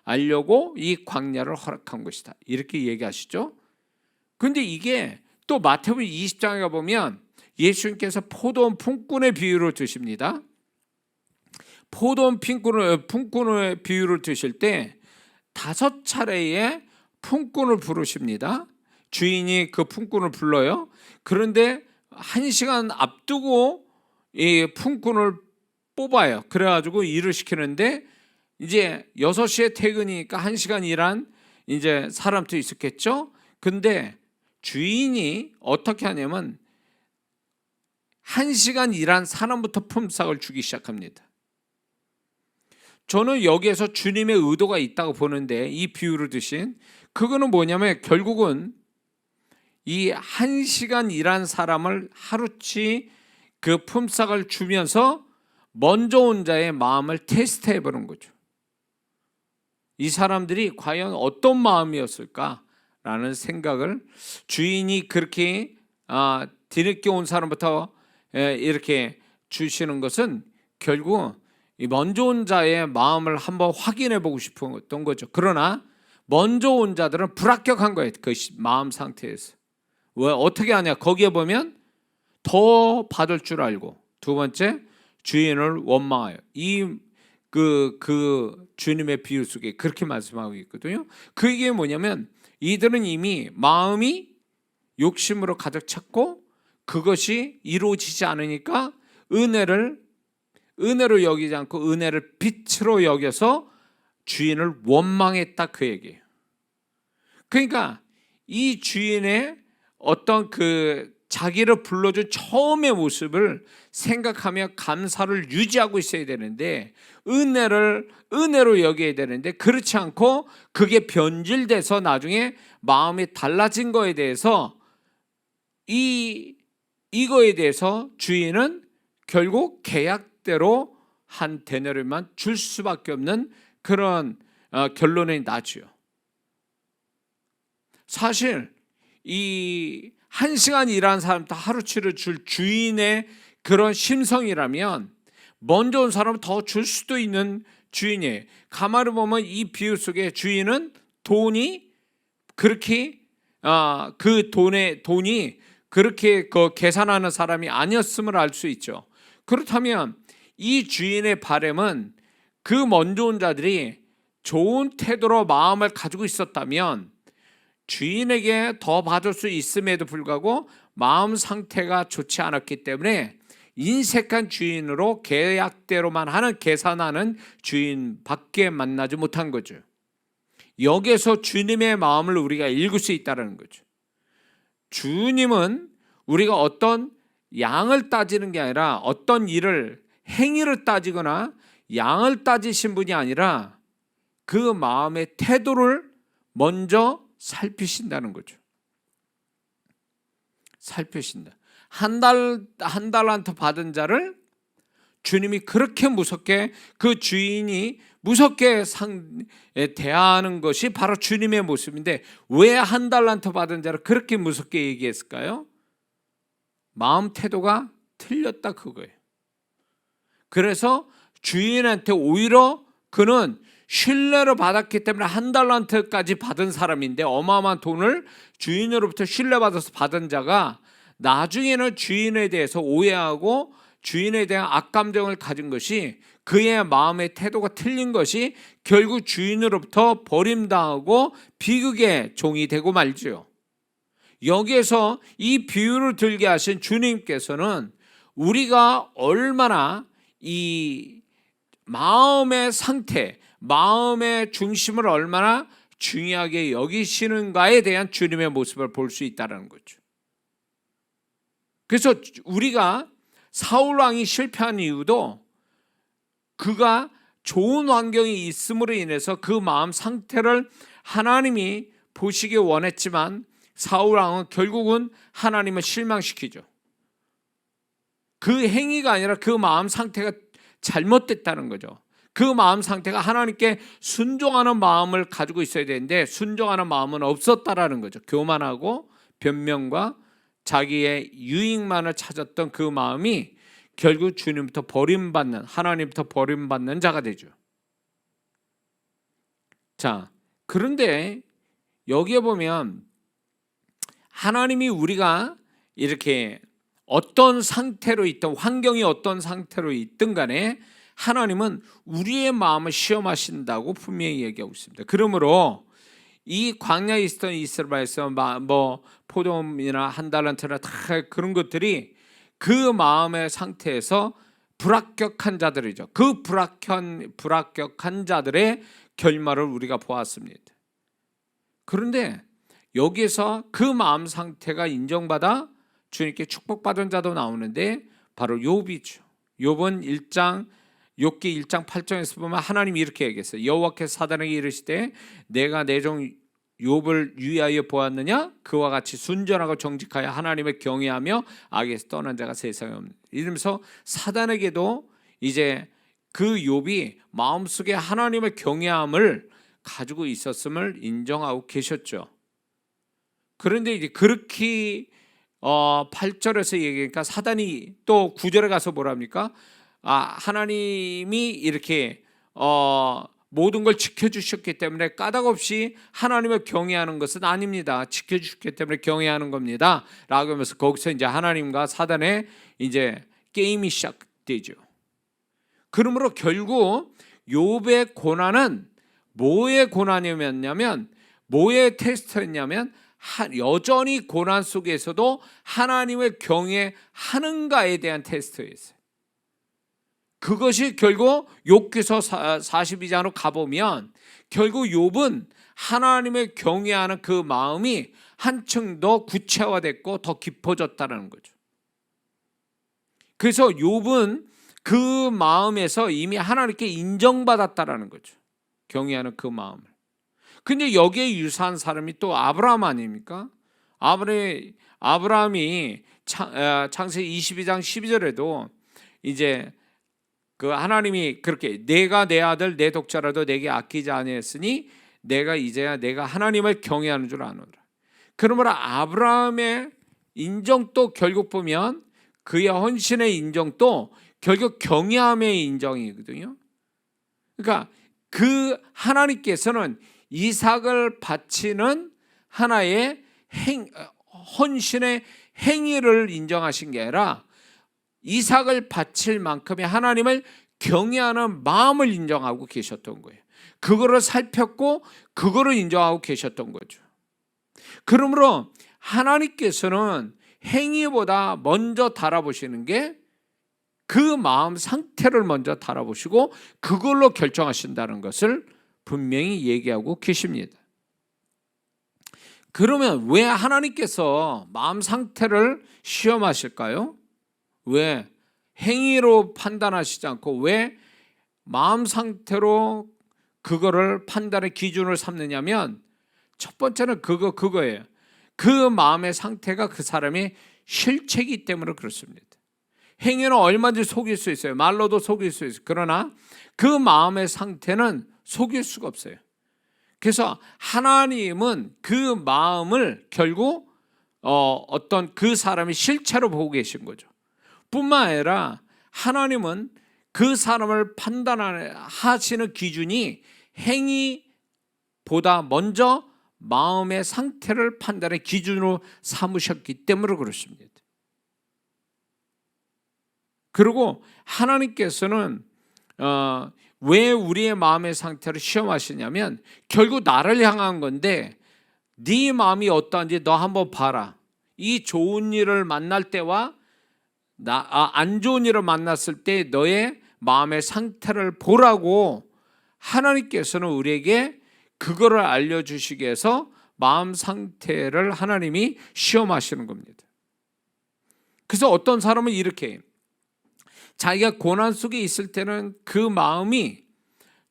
알려고 이 광야를 허락한 것이다. 이렇게 얘기하시죠. 근데 이게 또 마태복음 20장에 가보면 예수님께서 포도원 품꾼의 비유를 드십니다. 포도원 품꾼의 비유를 드실 때 5차례의 품꾼을 부르십니다. 주인이 그 품꾼을 불러요. 그런데 1시간 앞두고 이 품꾼을 뽑아요. 그래가지고 일을 시키는데 이제 6시에 퇴근이니까 1시간 일한 이제 사람도 있었겠죠. 근데 주인이 어떻게 하냐면 1시간 일한 사람부터 품삯을 주기 시작합니다. 저는 여기에서 주님의 의도가 있다고 보는데, 이 비유를 드신 그거는 뭐냐면 결국은 이 1시간 일한 사람을 하루치 그 품삯을 주면서 먼저 온 자의 마음을 테스트해 보는 거죠. 이 사람들이 과연 어떤 마음이었을까라는 생각을 주인이 그렇게 뒤늦게 온 사람부터 이렇게 주시는 것은 결국 먼저 온 자의 마음을 한번 확인해 보고 싶었던 거죠. 그러나 먼저 온 자들은 불합격한 거예요. 그 마음 상태에서. 왜? 어떻게 하냐? 거기에 보면 더 받을 줄 알고, 두 번째 주인을 원망하여. 그 주님의 비유 속에 그렇게 말씀하고 있거든요. 그게 뭐냐면 이들은 이미 마음이 욕심으로 가득 찼고 그것이 이루어지지 않으니까 은혜로 여기지 않고 은혜를 빛으로 여겨서 주인을 원망했다, 그 얘기예요. 그러니까 이 주인의 어떤 그 자기를 불러준 처음의 모습을 생각하며 감사를 유지하고 있어야 되는데, 은혜로 여겨야 되는데, 그렇지 않고 그게 변질돼서 나중에 마음이 달라진 거에 대해서 이거에 대해서 주인은 결국 계약대로 한 데나리온만 줄 수밖에 없는 그런 결론이 나죠. 사실 이 1시간 일한 사람도 하루치를 줄 주인의 그런 심성이라면 먼저 온 사람은 더 줄 수도 있는 주인이에요. 가만히 보면 이 비유 속에 주인은 돈이 그렇게 돈이 그렇게 계산하는 사람이 아니었음을 알 수 있죠. 그렇다면 이 주인의 바람은 그 먼저 온 자들이 좋은 태도로 마음을 가지고 있었다면 주인에게 더 받을 수 있음에도 불구하고 마음 상태가 좋지 않았기 때문에 인색한 주인으로 계약대로만 하는, 계산하는 주인밖에 만나지 못한 거죠. 여기에서 주님의 마음을 우리가 읽을 수 있다는 거죠. 주님은 우리가 어떤 양을 따지는 게 아니라 어떤 행위를 따지거나 양을 따지신 분이 아니라 그 마음의 태도를 먼저 살피신다는 거죠. 살피신다. 한 달란트 받은 자를 주님이 그렇게 무섭게, 그 주인이 무섭게 대하는 것이 바로 주님의 모습인데, 왜 한 달란트 받은 자를 그렇게 무섭게 얘기했을까요? 마음 태도가 틀렸다, 그거예요. 그래서 주인한테 오히려 그는 신뢰를 받았기 때문에 한 달란트까지 받은 사람인데, 어마어마한 돈을 주인으로부터 신뢰받아서 받은 자가 나중에는 주인에 대해서 오해하고 주인에 대한 악감정을 가진 것이, 그의 마음의 태도가 틀린 것이 결국 주인으로부터 버림당하고 비극의 종이 되고 말지요. 여기에서 이 비유를 들게 하신 주님께서는 우리가 얼마나 이 마음의 상태, 마음의 중심을 얼마나 중요하게 여기시는가에 대한 주님의 모습을 볼 수 있다는 거죠. 그래서 우리가 사울 왕이 실패한 이유도 그가 좋은 환경이 있음으로 인해서 그 마음 상태를 하나님이 보시기 원했지만, 사울 왕은 결국은 하나님을 실망시키죠. 그 행위가 아니라 그 마음 상태가 잘못됐다는 거죠. 그 마음 상태가 하나님께 순종하는 마음을 가지고 있어야 되는데 순종하는 마음은 없었다라는 거죠. 교만하고 변명과 자기의 유익만을 찾았던 그 마음이 결국 주님부터 버림받는, 하나님부터 버림받는 자가 되죠. 자, 그런데 여기에 보면 하나님이 우리가 이렇게 어떤 상태로 있든, 환경이 어떤 상태로 있든 간에 하나님은 우리의 마음을 시험하신다고 분명히 얘기하고 있습니다. 그러므로 이 광야에 있었던 이스라엘에서 뭐 포도원이나 한 달란트나 다 그런 것들이 그 마음의 상태에서 불합격한 자들이죠. 그 불합격한 자들의 결말을 우리가 보았습니다. 그런데 여기에서 그 마음 상태가 인정받아 주님께 축복받은 자도 나오는데 바로 욥이죠. 욥은 욥기 1장 8절에서 보면 하나님이 이렇게 얘기했어요. 여호와께서 사단에게 이르시되 내가 내 종 욥을 유의하여 보았느냐? 그와 같이 순전하고 정직하여 하나님을 경외하며 악에서 떠난 자가 세상에 없는. 이러면서 사단에게도 이제 그 욥이 마음속에 하나님의 경외함을 가지고 있었음을 인정하고 계셨죠. 그런데 이제 그렇게 8절에서 얘기하니까 사단이 또 9절에 가서 뭐랍니까? 하나님이 이렇게 모든 걸 지켜주셨기 때문에 까닭없이 하나님을 경외하는 것은 아닙니다. 지켜주셨기 때문에 경외하는 겁니다. 라고 하면서 거기서 이제 하나님과 사단의 이제 게임이 시작되죠. 그러므로 결국 욥의 고난은 뭐의 고난이었냐면, 뭐의 테스트였냐면, 여전히 고난 속에서도 하나님을 경외하는가에 대한 테스트였어요. 그것이 결국 욥기서 42장으로 가보면 결국 욥은 하나님을 경외하는 그 마음이 한층 더 구체화됐고 더 깊어졌다는 거죠. 그래서 욥은 그 마음에서 이미 하나님께 인정받았다라는 거죠. 경외하는 그 마음을. 근데 여기에 유사한 사람이 또 아브라함 아닙니까? 아브라함이 창세기 22장 12절에도 이제 그 하나님이 그렇게 내가 내 아들 내 독자라도 내게 아끼지 아니했으니 내가 이제야 내가 하나님을 경외하는 줄 아노라. 그러므로 아브라함의 인정도 결국 보면 그의 헌신의 인정도 결국 경외함의 인정이거든요. 그러니까 그 하나님께서는 이삭을 바치는 하나의 헌신의 행위를 인정하신 게 아니라 이삭을 바칠 만큼의 하나님을 경외하는 마음을 인정하고 계셨던 거예요. 그거를 살폈고 그거를 인정하고 계셨던 거죠. 그러므로 하나님께서는 행위보다 먼저 달아보시는 게 그 마음 상태를 먼저 달아보시고 그걸로 결정하신다는 것을 분명히 얘기하고 계십니다. 그러면 왜 하나님께서 마음 상태를 시험하실까요? 왜 행위로 판단하시지 않고 왜 마음 상태로 그거를 판단의 기준을 삼느냐면, 첫 번째는 그거예요. 그 마음의 상태가 그 사람의 실체이기 때문에 그렇습니다. 행위는 얼마든지 속일 수 있어요. 말로도 속일 수 있어요. 그러나 그 마음의 상태는 속일 수가 없어요. 그래서 하나님은 그 마음을 결국 어떤 그 사람의 실체로 보고 계신 거죠. 뿐만 아니라 하나님은 그 사람을 판단하시는 기준이 행위보다 먼저 마음의 상태를 판단의 기준으로 삼으셨기 때문에 그렇습니다. 그리고 하나님께서는 왜 우리의 마음의 상태를 시험하시냐면 결국 나를 향한 건데, 네 마음이 어떠한지 너 한번 봐라. 이 좋은 일을 만날 때와 안 좋은 일을 만났을 때 너의 마음의 상태를 보라고 하나님께서는 우리에게 그거를 알려주시기 위해서 마음 상태를 하나님이 시험하시는 겁니다. 그래서 어떤 사람은 이렇게 해요. 자기가 고난 속에 있을 때는 그 마음이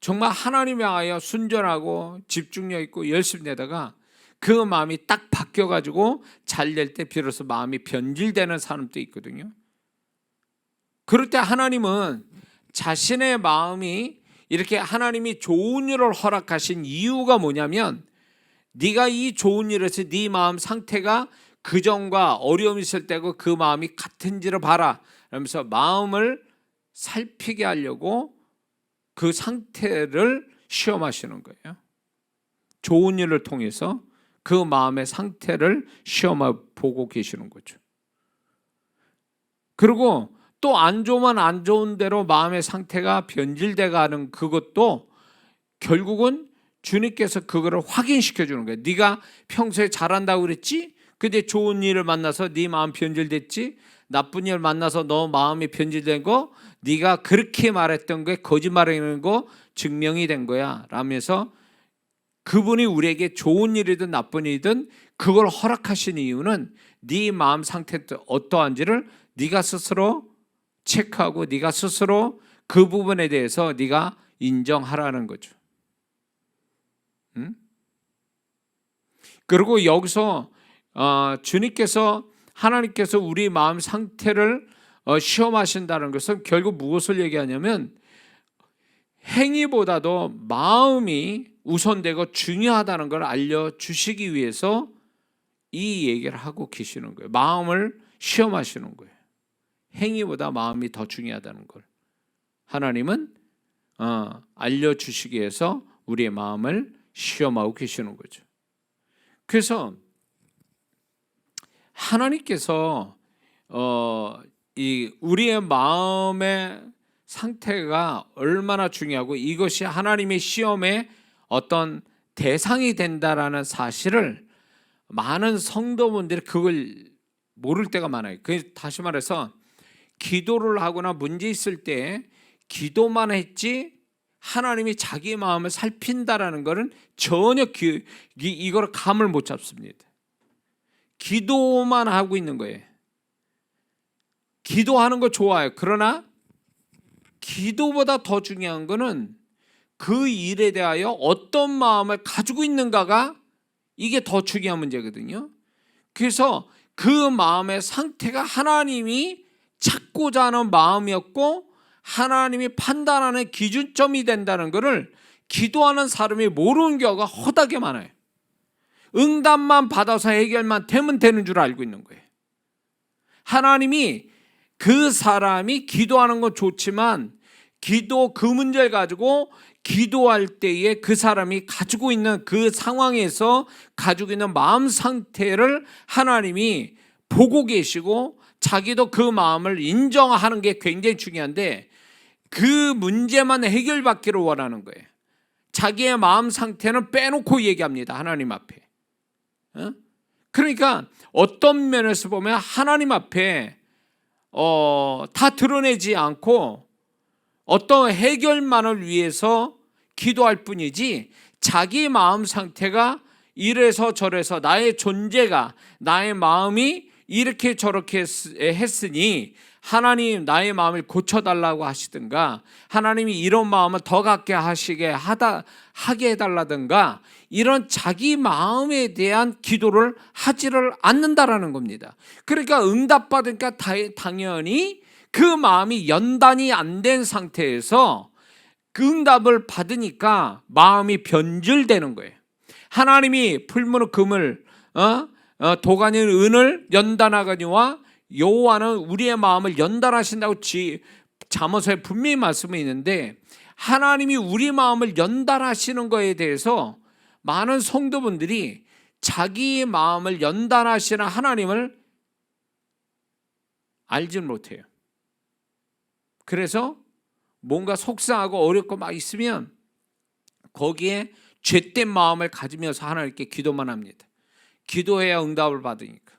정말 하나님에 하여 순전하고 집중력 있고 열심히 내다가 그 마음이 딱 바뀌어가지고 잘 될 때 비로소 마음이 변질되는 사람도 있거든요. 그럴 때 하나님은 자신의 마음이 이렇게 하나님이 좋은 일을 허락하신 이유가 뭐냐면, 네가 이 좋은 일에서 네 마음 상태가 그전과 어려움이 있을 때고 그 마음이 같은지를 봐라 그러면서 마음을 살피게 하려고 그 상태를 시험하시는 거예요. 좋은 일을 통해서 그 마음의 상태를 시험해 보고 계시는 거죠. 그리고 또 안 좋으면 안 좋은 대로 마음의 상태가 변질돼 가는 그것도 결국은 주님께서 그거를 확인시켜 주는 거예요. 네가 평소에 잘한다고 그랬지? 근데 좋은 일을 만나서 네 마음 변질됐지? 나쁜 일을 만나서 너 마음이 변질된 거, 네가 그렇게 말했던 게 거짓말이라는 거 증명이 된 거야 라면서 그분이 우리에게 좋은 일이든 나쁜 일이든 그걸 허락하신 이유는 네 마음 상태가 어떠한지를 네가 스스로 체크하고 네가 스스로 그 부분에 대해서 네가 인정하라는 거죠. 그리고 여기서 주님께서 하나님께서 우리 마음 상태를 시험하신다는 것은 결국 무엇을 얘기하냐면 행위보다도 마음이 우선되고 중요하다는 걸 알려주시기 위해서 이 얘기를 하고 계시는 거예요. 마음을 시험하시는 거예요. 행위보다 마음이 더 중요하다는 걸 하나님은 알려주시기 위해서 우리의 마음을 시험하고 계시는 거죠. 그래서 하나님께서 이 우리의 마음의 상태가 얼마나 중요하고 이것이 하나님의 시험의 어떤 대상이 된다라는 사실을 많은 성도분들이 그걸 모를 때가 많아요. 다시 말해서 기도를 하거나 문제 있을 때 기도만 했지 하나님이 자기 마음을 살핀다라는 것은 전혀 이걸 감을 못 잡습니다. 기도만 하고 있는 거예요. 기도하는 거 좋아요. 그러나 기도보다 더 중요한 거는 그 일에 대하여 어떤 마음을 가지고 있는가가 이게 더 중요한 문제거든요. 그래서 그 마음의 상태가 하나님이 찾고자 하는 마음이었고 하나님이 판단하는 기준점이 된다는 것을 기도하는 사람이 모르는 경우가 허다하게 많아요. 응답만 받아서 해결만 되면 되는 줄 알고 있는 거예요. 하나님이 그 사람이 기도하는 건 좋지만 기도 그 문제를 가지고 기도할 때에 그 사람이 가지고 있는 그 상황에서 가지고 있는 마음 상태를 하나님이 보고 계시고 자기도 그 마음을 인정하는 게 굉장히 중요한데 그 문제만 해결받기를 원하는 거예요. 자기의 마음 상태는 빼놓고 얘기합니다. 하나님 앞에. 그러니까 어떤 면에서 보면 하나님 앞에 다 드러내지 않고 어떤 해결만을 위해서 기도할 뿐이지 자기 마음 상태가 이래서 저래서 나의 존재가 나의 마음이 이렇게 저렇게 했으니 하나님 나의 마음을 고쳐달라고 하시든가 하나님이 이런 마음을 더 갖게 하게 해달라든가 이런 자기 마음에 대한 기도를 하지를 않는다라는 겁니다. 그러니까 응답받으니까 당연히 그 마음이 연단이 안 된 상태에서 그 응답을 받으니까 마음이 변질되는 거예요. 하나님이 풀무는 금을 도가니는 은을 연단하거니와 여호와는 우리의 마음을 연단하신다고 잠언서에 분명히 말씀이 있는데 하나님이 우리 마음을 연단하시는 거에 대해서 많은 성도분들이 자기 마음을 연단하시는 하나님을 알지 못해요. 그래서 뭔가 속상하고 어렵고 막 있으면 거기에 죄된 마음을 가지면서 하나님께 기도만 합니다. 기도해야 응답을 받으니까.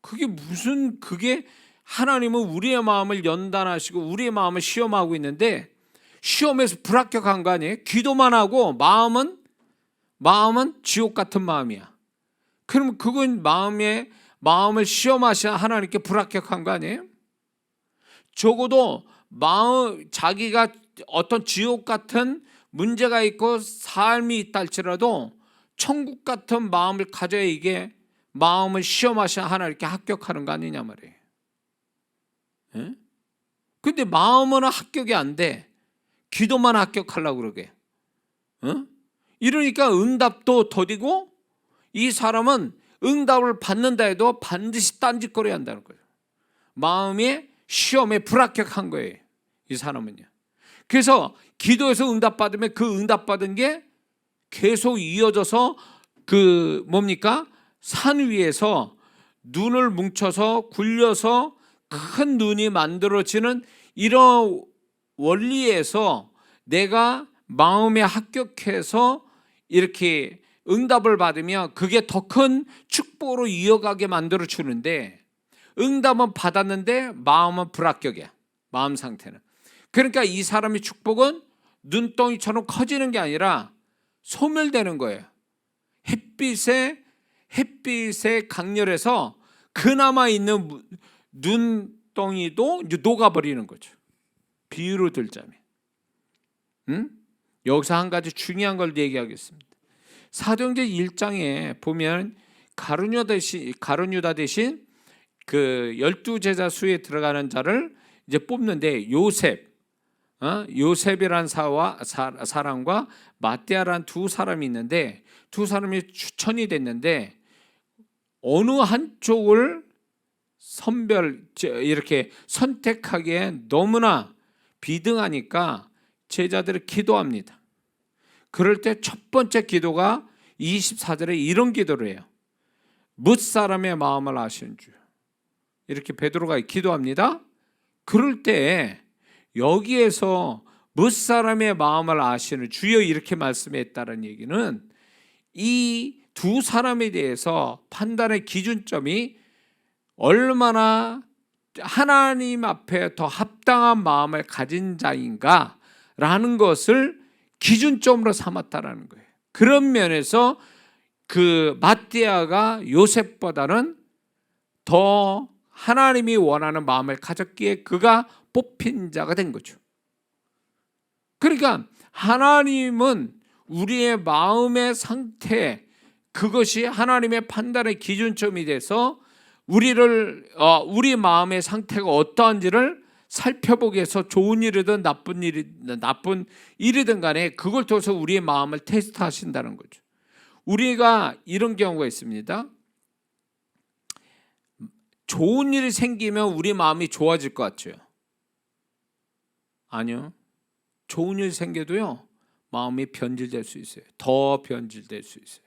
그게 하나님은 우리의 마음을 연단하시고 우리의 마음을 시험하고 있는데 시험에서 불합격한 거 아니에요? 기도만 하고 마음은 지옥 같은 마음이야. 그럼 그건 마음을 시험하시는 하나님께 불합격한 거 아니에요? 적어도 자기가 어떤 지옥 같은 문제가 있고 삶이 있다 할지라도 천국 같은 마음을 가져야 이게 마음을 시험하시는 하나님께 합격하는 거 아니냐 말이에요. 예? 근데 마음은 합격이 안 돼. 기도만 합격하려고 그러게. 이러니까 응답도 더디고 이 사람은 응답을 받는다 해도 반드시 딴짓거리 한다는 거예요. 마음이 시험에 불합격한 거예요. 이 사람은요. 그래서 기도에서 응답받으면 그 응답받은 게 계속 이어져서 산 위에서 눈을 뭉쳐서 굴려서 큰 눈이 만들어지는 이런 원리에서 내가 마음에 합격해서 이렇게 응답을 받으면 그게 더 큰 축복으로 이어가게 만들어 주는데 응답은 받았는데 마음은 불합격이야. 마음 상태는. 그러니까 이 사람의 축복은 눈덩이처럼 커지는 게 아니라 소멸되는 거예요. 햇빛에 강렬해서 그나마 있는 눈덩이도 녹아버리는 거죠. 비유로 들자면. 여기서 한 가지 중요한 걸 얘기하겠습니다. 사도행전 1장에 보면 가룟유다 대신 그 12제자 수에 들어가는 자를 이제 뽑는데 요셉이란 사람과 마띠아란 두 사람이 있는데 두 사람이 추천이 됐는데 어느 한쪽을 이렇게 선택하기에 너무나 비등하니까 제자들이 기도합니다. 그럴 때 첫 번째 기도가 24절에 이런 기도를 해요. 뭇 사람의 마음을 아시는 주. 이렇게 베드로가 기도합니다. 그럴 때 여기에서 뭇 사람의 마음을 아시는 주여 이렇게 말씀했다는 얘기는 이 두 사람에 대해서 판단의 기준점이 얼마나 하나님 앞에 더 합당한 마음을 가진 자인가라는 것을 기준점으로 삼았다라는 거예요. 그런 면에서 그 마띠아가 요셉보다는 더 하나님이 원하는 마음을 가졌기에 그가 뽑힌 자가 된 거죠. 그러니까 하나님은 우리의 마음의 상태, 그것이 하나님의 판단의 기준점이 돼서 우리 마음의 상태가 어떠한지를 살펴보기 위해서 좋은 일이든 나쁜 일이든 간에 그걸 통해서 우리의 마음을 테스트하신다는 거죠. 우리가 이런 경우가 있습니다. 좋은 일이 생기면 우리 마음이 좋아질 것 같죠? 아니요. 좋은 일이 생겨도요 마음이 변질될 수 있어요. 더 변질될 수 있어요.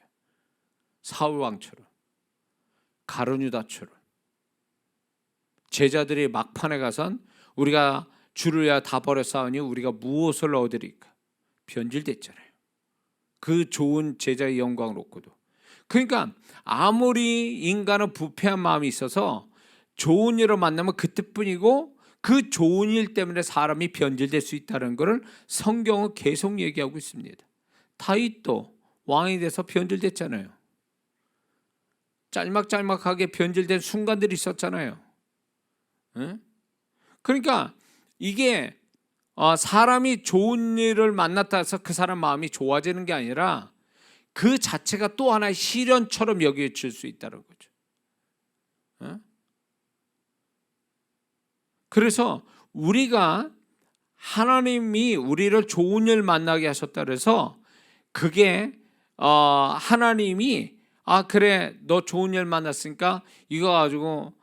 사울왕처럼, 가룟유다처럼. 제자들이 막판에 가선 우리가 주를 다 버렸사오니 우리가 무엇을 얻으리까? 변질됐잖아요. 그 좋은 제자의 영광을 얻고도. 그러니까 아무리 인간은 부패한 마음이 있어서 좋은 일을 만나면 그때뿐이고 그 좋은 일 때문에 사람이 변질될 수 있다는 것을 성경은 계속 얘기하고 있습니다. 다윗도 왕이 돼서 변질됐잖아요. 짤막짤막하게 변질된 순간들이 있었잖아요. 그러니까 이게 사람이 좋은 일을 만났다 해서 그 사람 마음이 좋아지는 게 아니라 그 자체가 또 하나의 시련처럼 여겨질 수 있다는 거죠. 그래서 우리가 하나님이 우리를 좋은 일 만나게 하셨다 그래서 그게 하나님이 그래 너 좋은 일 만났으니까 이거 가지고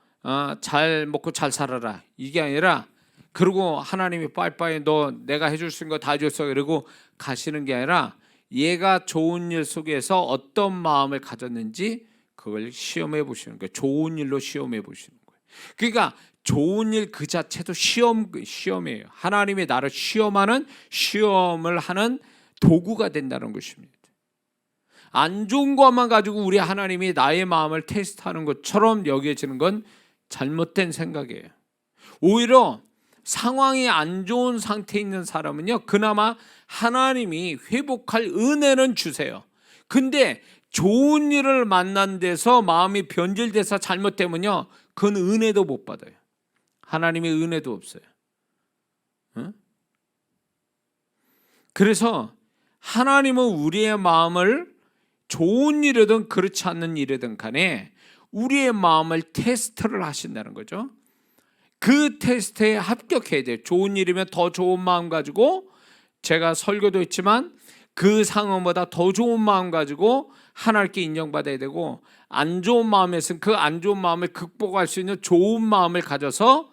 잘 먹고 잘 살아라 이게 아니라 그리고 하나님이 빠이빠이 너 내가 해줄 수 있는 거 다 해줬어 그리고 가시는 게 아니라 얘가 좋은 일 속에서 어떤 마음을 가졌는지 그걸 시험해 보시는 거예요. 좋은 일로 시험해 보시는 거예요. 그러니까 좋은 일 그 자체도 시험이에요. 하나님이 나를 시험을 하는 도구가 된다는 것입니다. 안 좋은 것만 가지고 우리 하나님이 나의 마음을 테스트하는 것처럼 여겨지는 건 잘못된 생각이에요. 오히려 상황이 안 좋은 상태에 있는 사람은요, 그나마 하나님이 회복할 은혜는 주세요. 근데 좋은 일을 만난 데서 마음이 변질돼서 잘못되면요, 그건 은혜도 못 받아요. 하나님의 은혜도 없어요. 응? 그래서 하나님은 우리의 마음을 좋은 일이든 그렇지 않는 일이든 간에 우리의 마음을 테스트를 하신다는 거죠. 그 테스트에 합격해야 돼요. 좋은 일이면 더 좋은 마음 가지고, 제가 설교도 했지만 그 상황보다 더 좋은 마음 가지고 하나님께 인정받아야 되고, 안 좋은 마음에서는 그 안 좋은 마음을 극복할 수 있는 좋은 마음을 가져서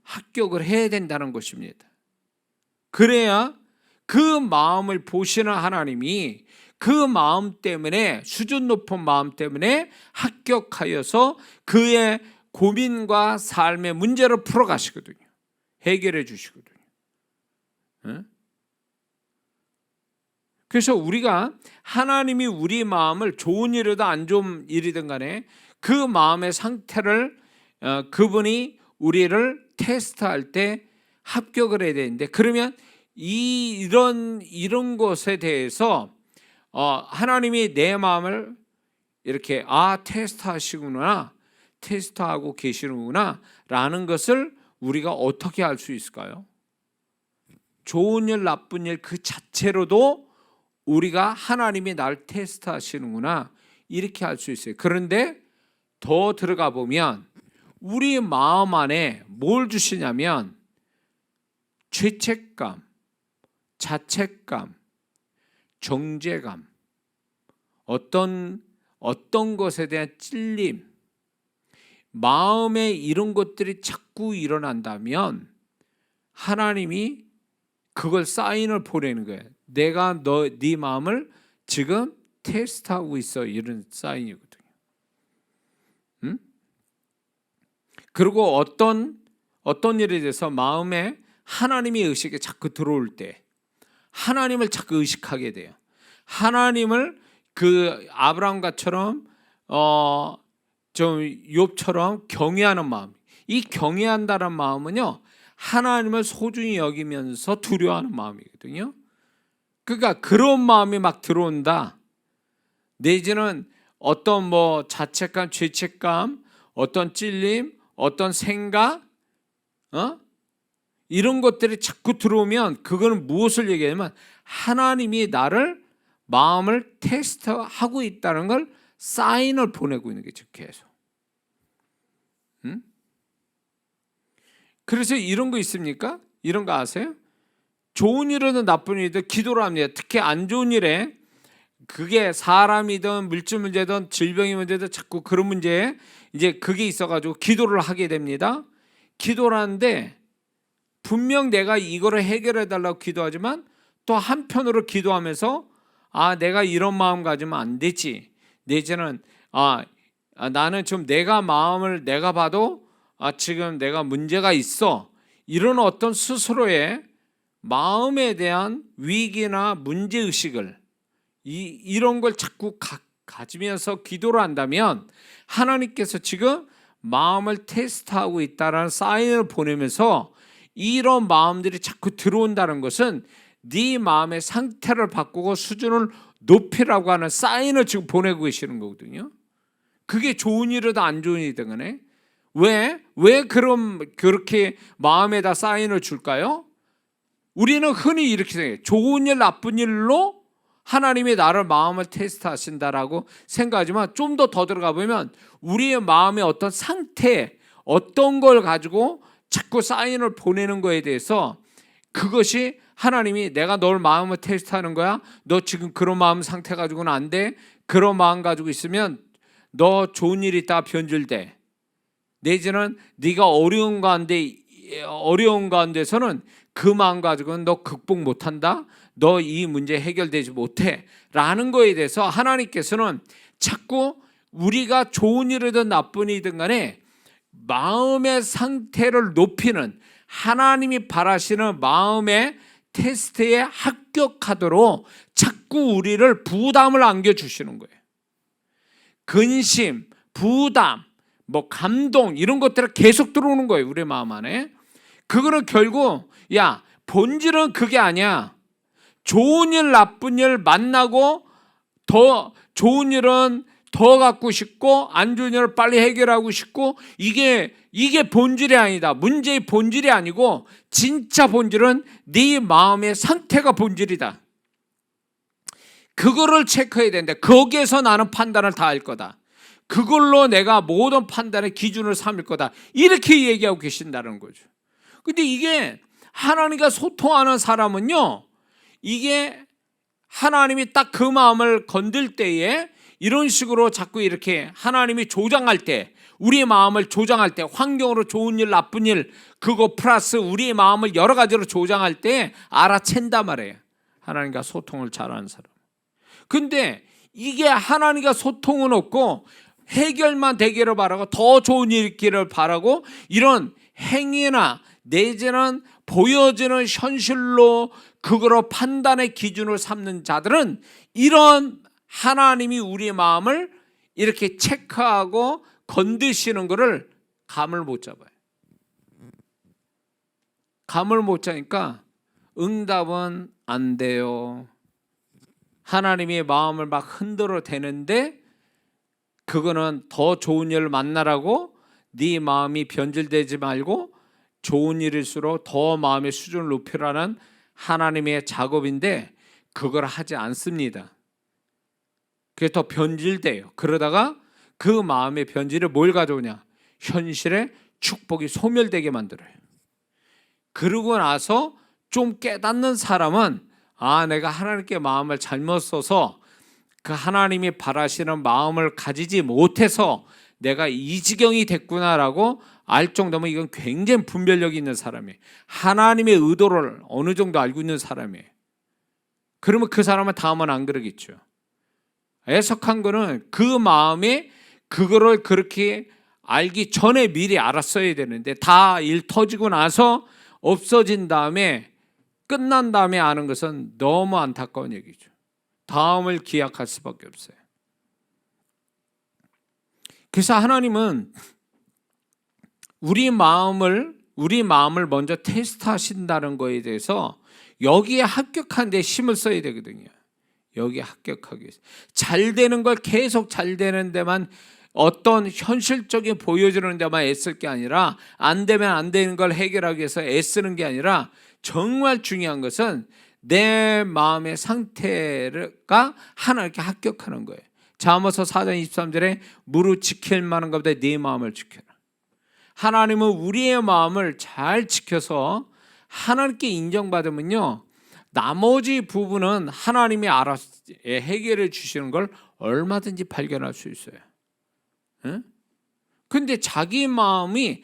합격을 해야 된다는 것입니다. 그래야 그 마음을 보시는 하나님이 그 마음 때문에, 수준 높은 마음 때문에 합격하여서 그의 고민과 삶의 문제를 풀어가시거든요. 해결해 주시거든요. 그래서 우리가 하나님이 우리 마음을 좋은 일이든 안 좋은 일이든 간에 그 마음의 상태를 그분이 우리를 테스트할 때 합격을 해야 되는데, 그러면 이런 것에 대해서 하나님이 내 마음을 이렇게 테스트하시구나, 테스트하고 계시는구나 라는 것을 우리가 어떻게 알 수 있을까요? 좋은 일 나쁜 일 그 자체로도 우리가 하나님이 날 테스트하시는구나 이렇게 알 수 있어요. 그런데 더 들어가 보면 우리 마음 안에 뭘 주시냐면 죄책감, 자책감, 정죄감, 어떤 것에 대한 찔림, 마음에 이런 것들이 자꾸 일어난다면 하나님이 그걸 사인을 보내는 거예요. 내가 네 마음을 지금 테스트하고 있어, 이런 사인이거든요. 그리고 어떤 일에 대해서 마음에 하나님의 의식이 자꾸 들어올 때 하나님을 자꾸 의식하게 돼요. 하나님을 그 아브라함과처럼 좀 욥처럼 경외하는 마음, 이 경외한다는 마음은요, 하나님을 소중히 여기면서 두려워하는 마음이거든요. 그러니까 그런 마음이 막 들어온다. 내지는 어떤 자책감, 죄책감, 어떤 찔림, 어떤 생각, 이런 것들이 자꾸 들어오면 그거는 무엇을 얘기하냐면 하나님이 나를 마음을 테스트하고 있다는 걸 사인을 보내고 있는 거죠, 계속. 그래서 이런 거 있습니까? 이런 거 아세요? 좋은 일이든 나쁜 일이든 기도를 합니다. 특히 안 좋은 일에, 그게 사람이든 물질 문제든 질병의 문제든 자꾸 그런 문제에 이제 그게 있어가지고 기도를 하게 됩니다. 기도를 하는데 분명 내가 이거를 해결해 달라고 기도하지만 또 한편으로 기도하면서 내가 이런 마음 가지면 안 되지, 내지는 나는 좀 내가 마음을 내가 봐도 지금 내가 문제가 있어, 이런 어떤 스스로의 마음에 대한 위기나 문제의식을 이런 걸 자꾸 가지면서 기도를 한다면 하나님께서 지금 마음을 테스트하고 있다는 사인을 보내면서 이런 마음들이 자꾸 들어온다는 것은 네 마음의 상태를 바꾸고 수준을 높이라고 하는 사인을 지금 보내고 계시는 거거든요. 그게 좋은 일이든 안 좋은 일이든 간에 왜 그렇게 마음에다 사인을 줄까요? 우리는 흔히 이렇게 생각해요. 좋은 일 나쁜 일로 하나님이 나를 마음을 테스트하신다라고 생각하지만 좀 더 들어가 보면 우리의 마음의 어떤 상태, 어떤 걸 가지고 자꾸 사인을 보내는 거에 대해서, 그것이 하나님이 내가 널 마음을 테스트하는 거야, 너 지금 그런 마음 상태 가지고는 안 돼, 그런 마음 가지고 있으면 너 좋은 일 있다가 변질돼, 내지는 네가 어려운 가운데 어려운 가운데서는 그 마음 가지고는 너 극복 못한다, 너 이 문제 해결되지 못해 라는 거에 대해서 하나님께서는 자꾸 우리가 좋은 일이든 나쁜 일이든 간에 마음의 상태를 높이는, 하나님이 바라시는 마음의 테스트에 합격하도록 자꾸 우리를 부담을 안겨주시는 거예요. 근심, 부담, 감동 이런 것들이 계속 들어오는 거예요, 우리 마음 안에. 그거는 결국 본질은 그게 아니야. 좋은 일 나쁜 일 만나고 더 좋은 일은 더 갖고 싶고 안 좋은 일을 빨리 해결하고 싶고, 이게 본질이 아니다. 문제의 본질이 아니고 진짜 본질은 네 마음의 상태가 본질이다. 그거를 체크해야 되는데 거기에서 나는 판단을 다 할 거다. 그걸로 내가 모든 판단의 기준을 삼을 거다. 이렇게 얘기하고 계신다는 거죠. 근데 이게 하나님과 소통하는 사람은요, 이게 하나님이 딱 그 마음을 건들 때에 이런 식으로 자꾸 이렇게 하나님이 조장할 때, 우리의 마음을 조장할 때, 환경으로 좋은 일 나쁜 일 그거 플러스 우리의 마음을 여러 가지로 조장할 때 알아챈단 말이에요, 하나님과 소통을 잘하는 사람. 근데 이게 하나님과 소통은 없고 해결만 되기를 바라고 더 좋은 일 있기를 바라고 이런 행위나 내지는 보여지는 현실로 그거로 판단의 기준을 삼는 자들은 이런 하나님이 우리의 마음을 이렇게 체크하고 건드시는 것을 감을 못 잡아요. 감을 못 잡으니까 응답은 안 돼요. 하나님의 마음을 막 흔들어 대는데 그거는 더 좋은 일을 만나라고, 네 마음이 변질되지 말고 좋은 일일수록 더 마음의 수준을 높이라는 하나님의 작업인데 그걸 하지 않습니다. 그게 더 변질돼요. 그러다가 그 마음의 변질을 뭘 가져오냐? 현실의 축복이 소멸되게 만들어요. 그러고 나서 좀 깨닫는 사람은 내가 하나님께 마음을 잘못 써서 그 하나님이 바라시는 마음을 가지지 못해서 내가 이 지경이 됐구나라고 알 정도면 이건 굉장히 분별력이 있는 사람이에요. 하나님의 의도를 어느 정도 알고 있는 사람이에요. 그러면 그 사람은 다음은 안 그러겠죠. 애석한 거는 그 마음이 그거를 그렇게 알기 전에 미리 알았어야 되는데 다 일 터지고 나서 없어진 다음에 끝난 다음에 아는 것은 너무 안타까운 얘기죠. 다음을 기약할 수밖에 없어요. 그래서 하나님은 우리 마음을 먼저 테스트하신다는 거에 대해서 여기에 합격한 데 힘을 써야 되거든요. 여기에 합격하기 위해서 잘 되는 걸 계속 잘 되는 데만, 어떤 현실적인 보여주는 데만 애쓸 게 아니라 안 되면 안 되는 걸 해결하기 위해서 애쓰는 게 아니라 정말 중요한 것은 내 마음의 상태가 하나님께 합격하는 거예요. 잠언서 4장 23절에 무릇 지킬 만한 것보다 네 마음을 지켜라. 하나님은 우리의 마음을 잘 지켜서 하나님께 인정받으면요, 나머지 부분은 하나님이 알아서 해결해 주시는 걸 얼마든지 발견할 수 있어요. 근데 자기 마음이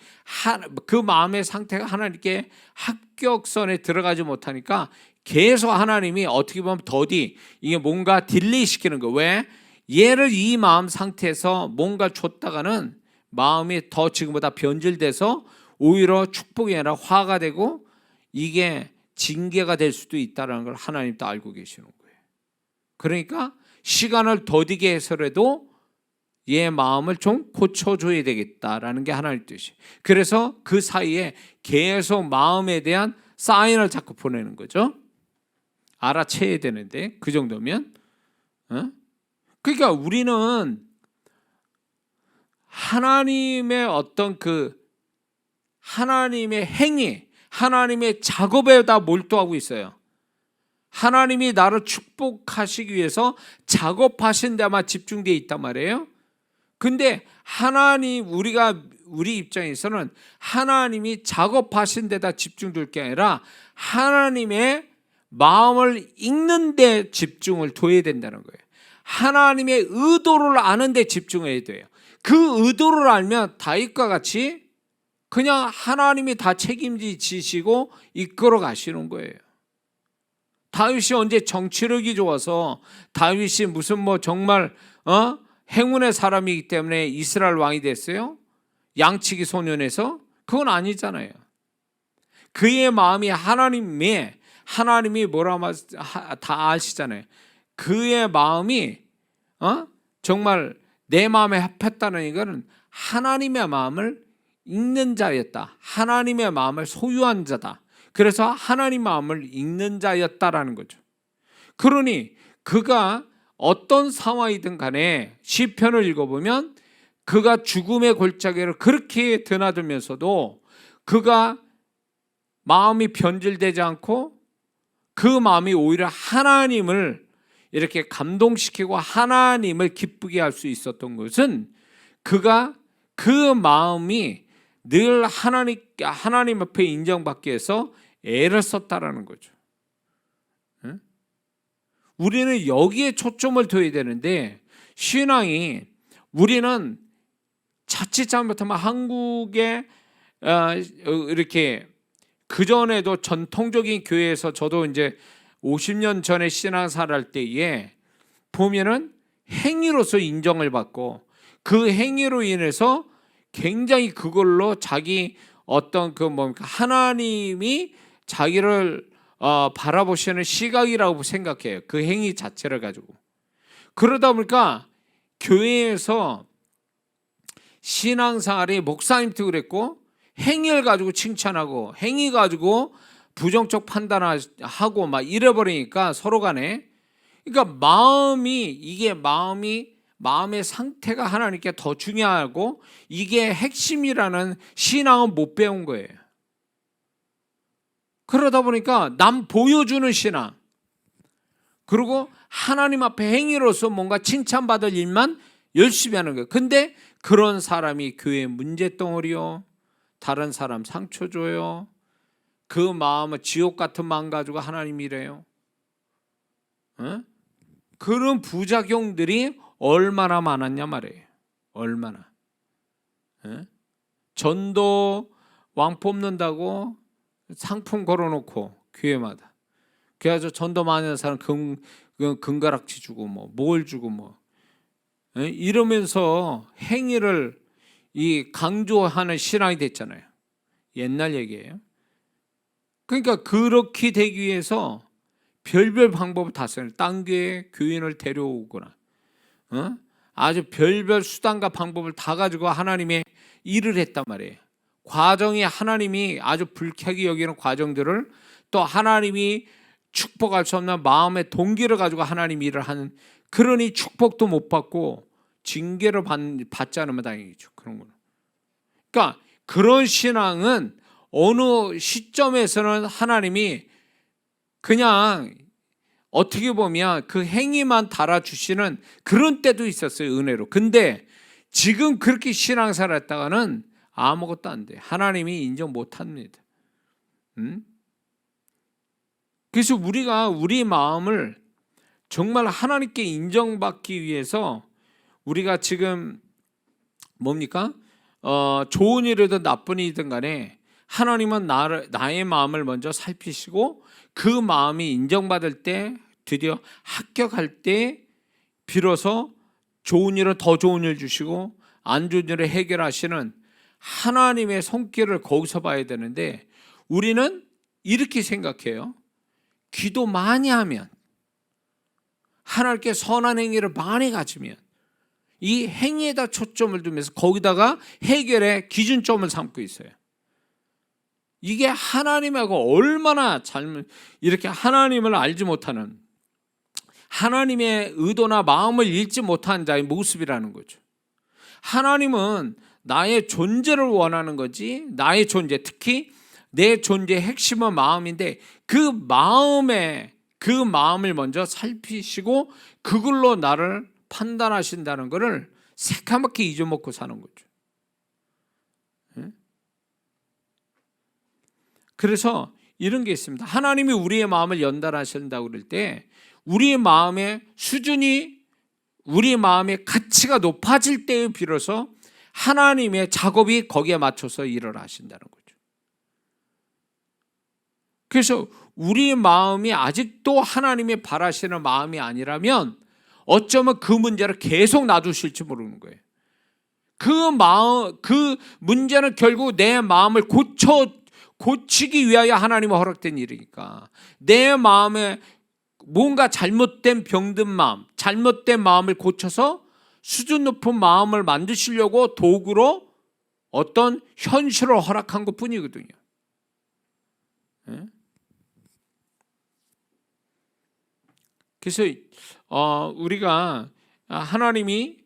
그 마음의 상태가 하나님께 합격선에 들어가지 못하니까 계속 하나님이 어떻게 보면 더디 이게 뭔가 딜레이 시키는 거예요. 왜? 얘를 이 마음 상태에서 뭔가 줬다가는 마음이 더 지금보다 변질돼서 오히려 축복이 아니라 화가 되고 이게 징계가 될 수도 있다는 걸 하나님도 알고 계시는 거예요. 그러니까 시간을 더디게 해서라도 얘 마음을 좀 고쳐줘야 되겠다라는 게 하나님 뜻이에요. 그래서 그 사이에 계속 마음에 대한 사인을 자꾸 보내는 거죠. 알아채야 되는데 그 정도면. 그러니까 우리는 하나님의 어떤 하나님의 행위, 하나님의 작업에다 몰두하고 있어요. 하나님이 나를 축복하시기 위해서 작업하신 데만 집중되어 있단 말이에요. 근데 우리 입장에서는 하나님이 작업하신 데다 집중될 게 아니라 하나님의 마음을 읽는 데 집중을 둬야 된다는 거예요. 하나님의 의도를 아는 데 집중해야 돼요. 그 의도를 알면 다윗과 같이 그냥 하나님이 다 책임지시고 이끌어 가시는 거예요. 다윗이 언제 정치력이 좋아서 다윗이 무슨 뭐 정말 행운의 사람이기 때문에 이스라엘 왕이 됐어요? 양치기 소년에서? 그건 아니잖아요. 그의 마음이 하나님이 뭐라 다 아시잖아요. 그의 마음이 정말 내 마음에 합했다는 이거는 하나님의 마음을 읽는 자였다. 하나님의 마음을 소유한 자다. 그래서 하나님 마음을 읽는 자였다라는 거죠. 그러니 그가 어떤 상황이든 간에 시편을 읽어보면 그가 죽음의 골짜기를 그렇게 드나들면서도 그가 마음이 변질되지 않고 그 마음이 오히려 하나님을 이렇게 감동시키고 하나님을 기쁘게 할 수 있었던 것은 그가 그 마음이 늘 하나님 앞에 인정받기 위해서 애를 썼다라는 거죠. 우리는 여기에 초점을 둬야 되는데 신앙이 우리는 자칫 잘못하면 한국에 이렇게 그전에도 전통적인 교회에서 저도 이제 50년 전에 신앙생활 할 때에 보면은 행위로서 인정을 받고 그 행위로 인해서 굉장히 그걸로 자기 어떤 하나님이 자기를 바라보시는 시각이라고 생각해요. 그 행위 자체를 가지고. 그러다 보니까 교회에서 신앙생활이 목사님도 그랬고 행위를 가지고 칭찬하고 행위 가지고 부정적 판단하고 막 이래버리니까 서로 간에 그러니까 마음의 상태가 하나님께 더 중요하고 이게 핵심이라는 신앙은 못 배운 거예요. 그러다 보니까 남 보여주는 신앙 그리고 하나님 앞에 행위로서 뭔가 칭찬받을 일만 열심히 하는 거예요. 근데 그런 사람이 교회 문제덩어리요. 다른 사람 상처 줘요. 그 마음은 지옥 같은 마음 가지고 하나님이래요. 그런 부작용들이 얼마나 많았냐 말이에요. 얼마나. 전도 왕 뽑는다고 상품 걸어놓고 교회마다. 그래가지고 전도 많이 하는 사람 금가락지 주고 뭘 주고 이러면서 행위를 강조하는 신앙이 됐잖아요. 옛날 얘기예요. 그러니까 그렇게 되기 위해서 별별 방법을 다 써요. 딴 교회 교인을 데려오거나 아주 별별 수단과 방법을 다 가지고 하나님의 일을 했단 말이에요. 과정이 하나님이 아주 불쾌하게 여기는 과정들을 또 하나님이 축복할 수 없는 마음의 동기를 가지고 하나님 일을 하는 그러니 축복도 못 받고 징계를 받지 않으면 다행이죠. 그런 거는. 그러니까 그런 신앙은 어느 시점에서는 하나님이 그냥 어떻게 보면 그 행위만 달아주시는 그런 때도 있었어요. 은혜로. 근데 지금 그렇게 신앙생활 했다가는 아무것도 안 돼. 하나님이 인정 못합니다. 그래서 우리가 우리 마음을 정말 하나님께 인정받기 위해서 우리가 지금 뭡니까? 좋은 일이든 나쁜 일이든 간에 하나님은 나의 마음을 먼저 살피시고 그 마음이 인정받을 때 드디어 합격할 때 비로소 좋은 일은 더 좋은 일 주시고 안 좋은 일을 해결하시는 하나님의 손길을 거기서 봐야 되는데 우리는 이렇게 생각해요. 기도 많이 하면 하나님께 선한 행위를 많이 가지면 이 행위에다 초점을 두면서 거기다가 해결의 기준점을 삼고 있어요. 이게 하나님하고 얼마나 이렇게 하나님을 알지 못하는 하나님의 의도나 마음을 읽지 못한 자의 모습이라는 거죠. 하나님은 나의 존재를 원하는 거지 나의 존재 특히 내 존재의 핵심은 마음인데 그 마음을 먼저 살피시고 그걸로 나를 판단하신다는 것을 새까맣게 잊어먹고 사는 거죠. 그래서 이런 게 있습니다. 하나님이 우리의 마음을 연단하신다고 그럴 때 우리의 마음의 수준이 우리의 마음의 가치가 높아질 때에 비로소 하나님의 작업이 거기에 맞춰서 일을 하신다는 거죠. 그래서 우리 마음이 아직도 하나님이 바라시는 마음이 아니라면 어쩌면 그 문제를 계속 놔두실지 모르는 거예요. 그 문제는 결국 내 마음을 고치기 위하여 하나님이 허락된 일이니까, 내 마음에 뭔가 잘못된 병든 마음, 잘못된 마음을 고쳐서 수준 높은 마음을 만드시려고 도구로 어떤 현실을 허락한 것 뿐이거든요. 그래서 우리가 하나님이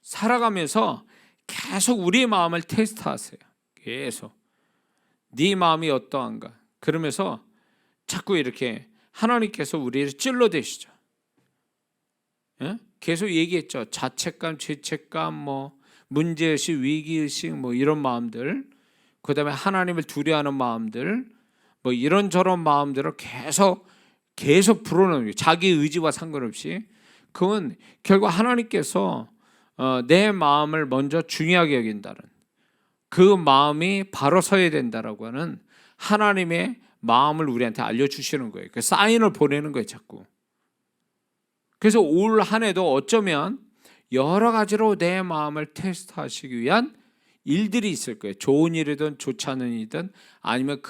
살아가면서 계속 우리의 마음을 테스트하세요. 계속 네 마음이 어떠한가, 그러면서 자꾸 이렇게 하나님께서 우리를 찔러대시죠. 계속 얘기했죠. 자책감, 죄책감, 문제의식, 위기의식, 이런 마음들, 그 다음에 하나님을 두려워하는 마음들, 이런저런 마음들을 계속 불어넣는 거예요. 자기 의지와 상관없이. 그건 결국 하나님께서 내 마음을 먼저 중요하게 여긴다는, 그 마음이 바로 서야 된다라고 하는 하나님의 마음을 우리한테 알려주시는 거예요. 그 사인을 보내는 거예요, 자꾸. 그래서 올 한 해도 어쩌면 여러 가지로 내 마음을 테스트하시기 위한 일들이 있을 거예요. 좋은 일이든 좋지 않은 일이든, 아니면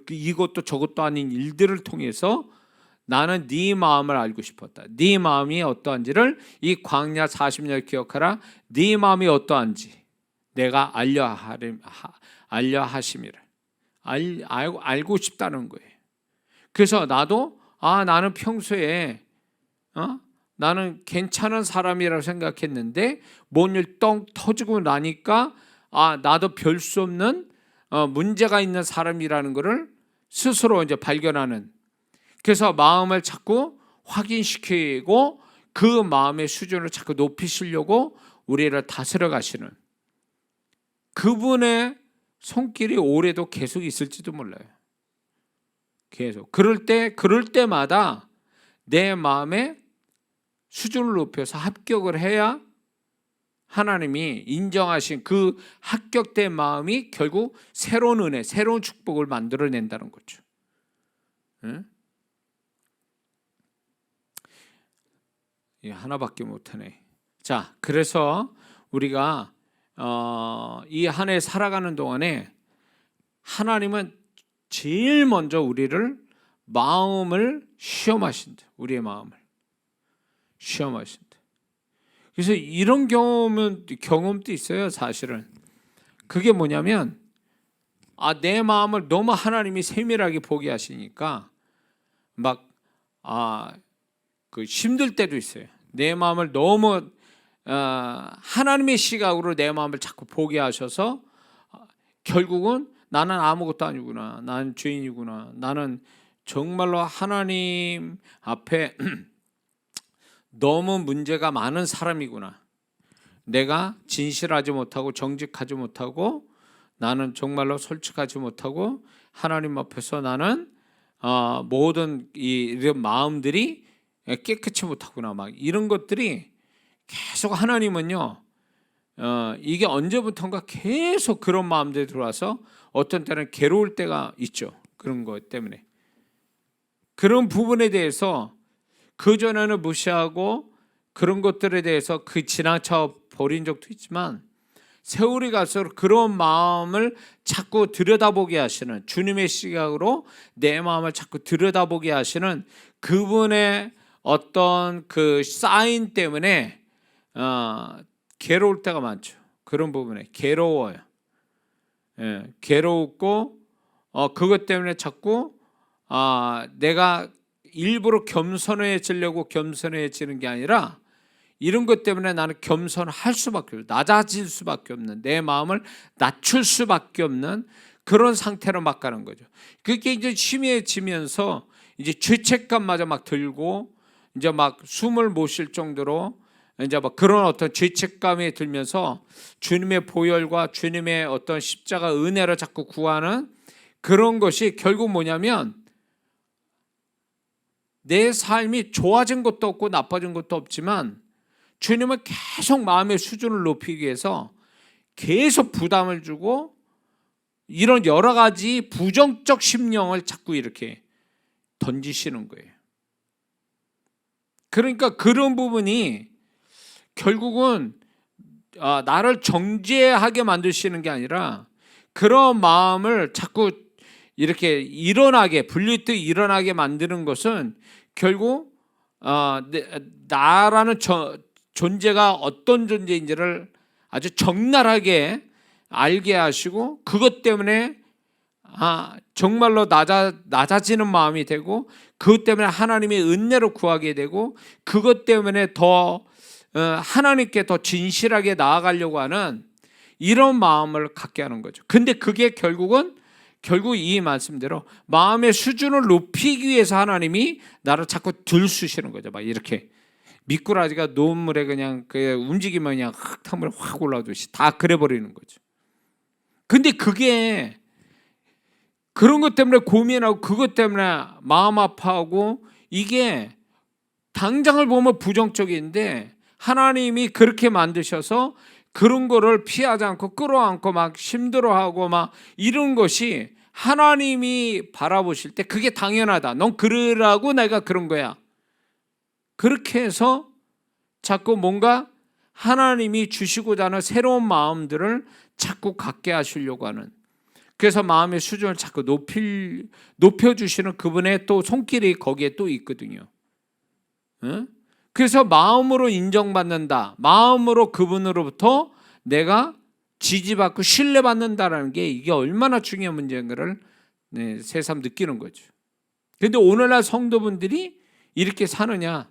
이것도 저것도 아닌 일들을 통해서 나는 네 마음을 알고 싶었다. 네 마음이 어떠한지를 이 광야 40년 기억하라. 네 마음이 어떠한지 내가 알려 하심이라. 알고 싶다는 거예요. 그래서 나도 나는 평소에 나는 괜찮은 사람이라고 생각했는데 뭔 일 똥 터지고 나니까 나도 별 수 없는 문제가 있는 사람이라는 것을 스스로 이제 발견하는, 그래서 마음을 자꾸 확인시키고 그 마음의 수준을 자꾸 높이시려고 우리를 다스려 가시는 그분의 손길이 올해도 계속 있을지도 몰라요. 계속 그럴 때마다 내 마음의 수준을 높여서 합격을 해야 하나님이 인정하신 그 합격된 마음이 결국 새로운 은혜, 새로운 축복을 만들어낸다는 거죠. 하나밖에 못하네. 자, 그래서 우리가 이 한 해 살아가는 동안에 하나님은 제일 먼저 우리를 마음을 시험하신다. 우리의 마음을 시험하신다. 그래서 이런 경험도 있어요. 사실은 그게 뭐냐면 내 마음을 너무 하나님이 세밀하게 보게 하시니까 그 힘들 때도 있어요. 내 마음을 너무 하나님의 시각으로 내 마음을 자꾸 보게 하셔서 결국은 나는 아무것도 아니구나, 나는 죄인이구나, 나는 정말로 하나님 앞에 너무 문제가 많은 사람이구나, 내가 진실하지 못하고 정직하지 못하고 나는 정말로 솔직하지 못하고 하나님 앞에서 나는 모든 이런 마음들이 깨끗이 못하구나, 이런 것들이 계속 하나님은요 이게 언제부턴가 계속 그런 마음들이 들어와서 어떤 때는 괴로울 때가 있죠. 그런 것 때문에 그런 부분에 대해서 그전에는 무시하고 그런 것들에 대해서 지나쳐 버린 적도 있지만, 세월이 갈수록 그런 마음을 자꾸 들여다보게 하시는, 주님의 시각으로 내 마음을 자꾸 들여다보게 하시는 그분의 어떤 그 사인 때문에 괴로울 때가 많죠. 그런 부분에 괴로워요. 괴롭고 그것 때문에 자꾸 내가 일부러 겸손해지려고 겸손해지는 게 아니라 이런 것 때문에 나는 겸손할 수밖에 없는, 낮아질 수밖에 없는, 내 마음을 낮출 수밖에 없는 그런 상태로 막 가는 거죠. 그게 이제 심해지면서 이제 죄책감마저 막 들고 이제 막 숨을 못 쉴 정도로 이제 막 그런 어떤 죄책감이 들면서 주님의 보혈과 주님의 어떤 십자가 은혜를 자꾸 구하는 그런 것이 결국 뭐냐면 내 삶이 좋아진 것도 없고 나빠진 것도 없지만 주님은 계속 마음의 수준을 높이기 위해서 계속 부담을 주고 이런 여러 가지 부정적 심령을 자꾸 이렇게 던지시는 거예요. 그러니까 그런 부분이 결국은 나를 정죄하게 만드시는 게 아니라 그런 마음을 자꾸 이렇게 불릴듯 일어나게 만드는 것은 결국 나라는 존재가 어떤 존재인지를 아주 적나라하게 알게 하시고 그것 때문에 정말로 낮아지는 마음이 되고 그것 때문에 하나님의 은혜를 구하게 되고 그것 때문에 더 하나님께 더 진실하게 나아가려고 하는 이런 마음을 갖게 하는 거죠. 근데 그게 결국 이 말씀대로 마음의 수준을 높이기 위해서 하나님이 나를 자꾸 들쑤시는 거죠. 막 이렇게 미꾸라지가 노물에 그냥 움직이면 그냥 흙탕물에 확 올라오듯이 다 그래버리는 거죠. 근데 그게 그런 것 때문에 고민하고 그것 때문에 마음 아파하고 이게 당장을 보면 부정적인데 하나님이 그렇게 만드셔서 그런 거를 피하지 않고 끌어안고 막 힘들어하고 막 이런 것이 하나님이 바라보실 때 그게 당연하다. 넌 그러라고 내가 그런 거야. 그렇게 해서 자꾸 뭔가 하나님이 주시고자 하는 새로운 마음들을 자꾸 갖게 하시려고 하는, 그래서 마음의 수준을 자꾸 높여주시는 그분의 또 손길이 거기에 또 있거든요. 그래서 마음으로 인정받는다, 마음으로 그분으로부터 내가 지지받고 신뢰받는다라는 게 이게 얼마나 중요한 문제인가를 새삼 느끼는 거죠. 그런데 오늘날 성도분들이 이렇게 사느냐?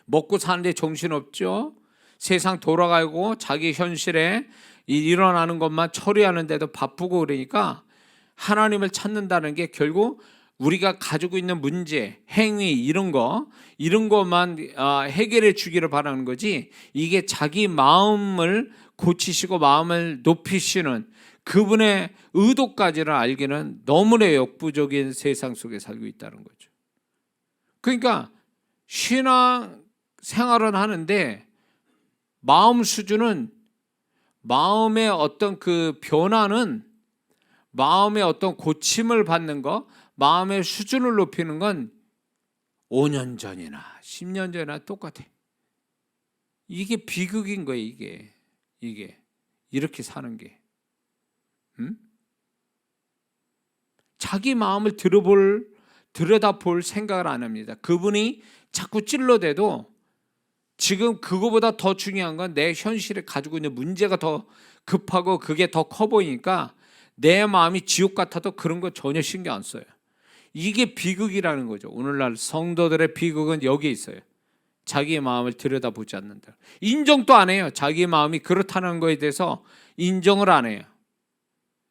먹고 사는데 정신없죠. 세상 돌아가고 자기 현실에 일어나는 것만 처리하는데도 바쁘고 그러니까 하나님을 찾는다는 게 결국 우리가 가지고 있는 문제, 행위 이런 것만 해결해 주기를 바라는 거지, 이게 자기 마음을 고치시고 마음을 높이시는 그분의 의도까지를 알기는 너무나 역부족인 세상 속에 살고 있다는 거죠. 그러니까 신앙 생활은 하는데 마음 수준은, 마음의 어떤 그 변화는, 마음의 어떤 고침을 받는 거, 마음의 수준을 높이는 건 5년 전이나 10년 전이나 똑같아. 이게 비극인 거예요. 이게 이렇게 사는 게. 자기 마음을 들여다볼 생각을 안 합니다. 그분이 자꾸 찔러대도 지금 그거보다 더 중요한 건 내 현실에 가지고 있는 문제가 더 급하고 그게 더 커 보이니까 내 마음이 지옥 같아도 그런 거 전혀 신경 안 써요. 이게 비극이라는 거죠. 오늘날 성도들의 비극은 여기에 있어요. 자기의 마음을 들여다보지 않는다. 인정도 안 해요. 자기의 마음이 그렇다는 거에 대해서 인정을 안 해요.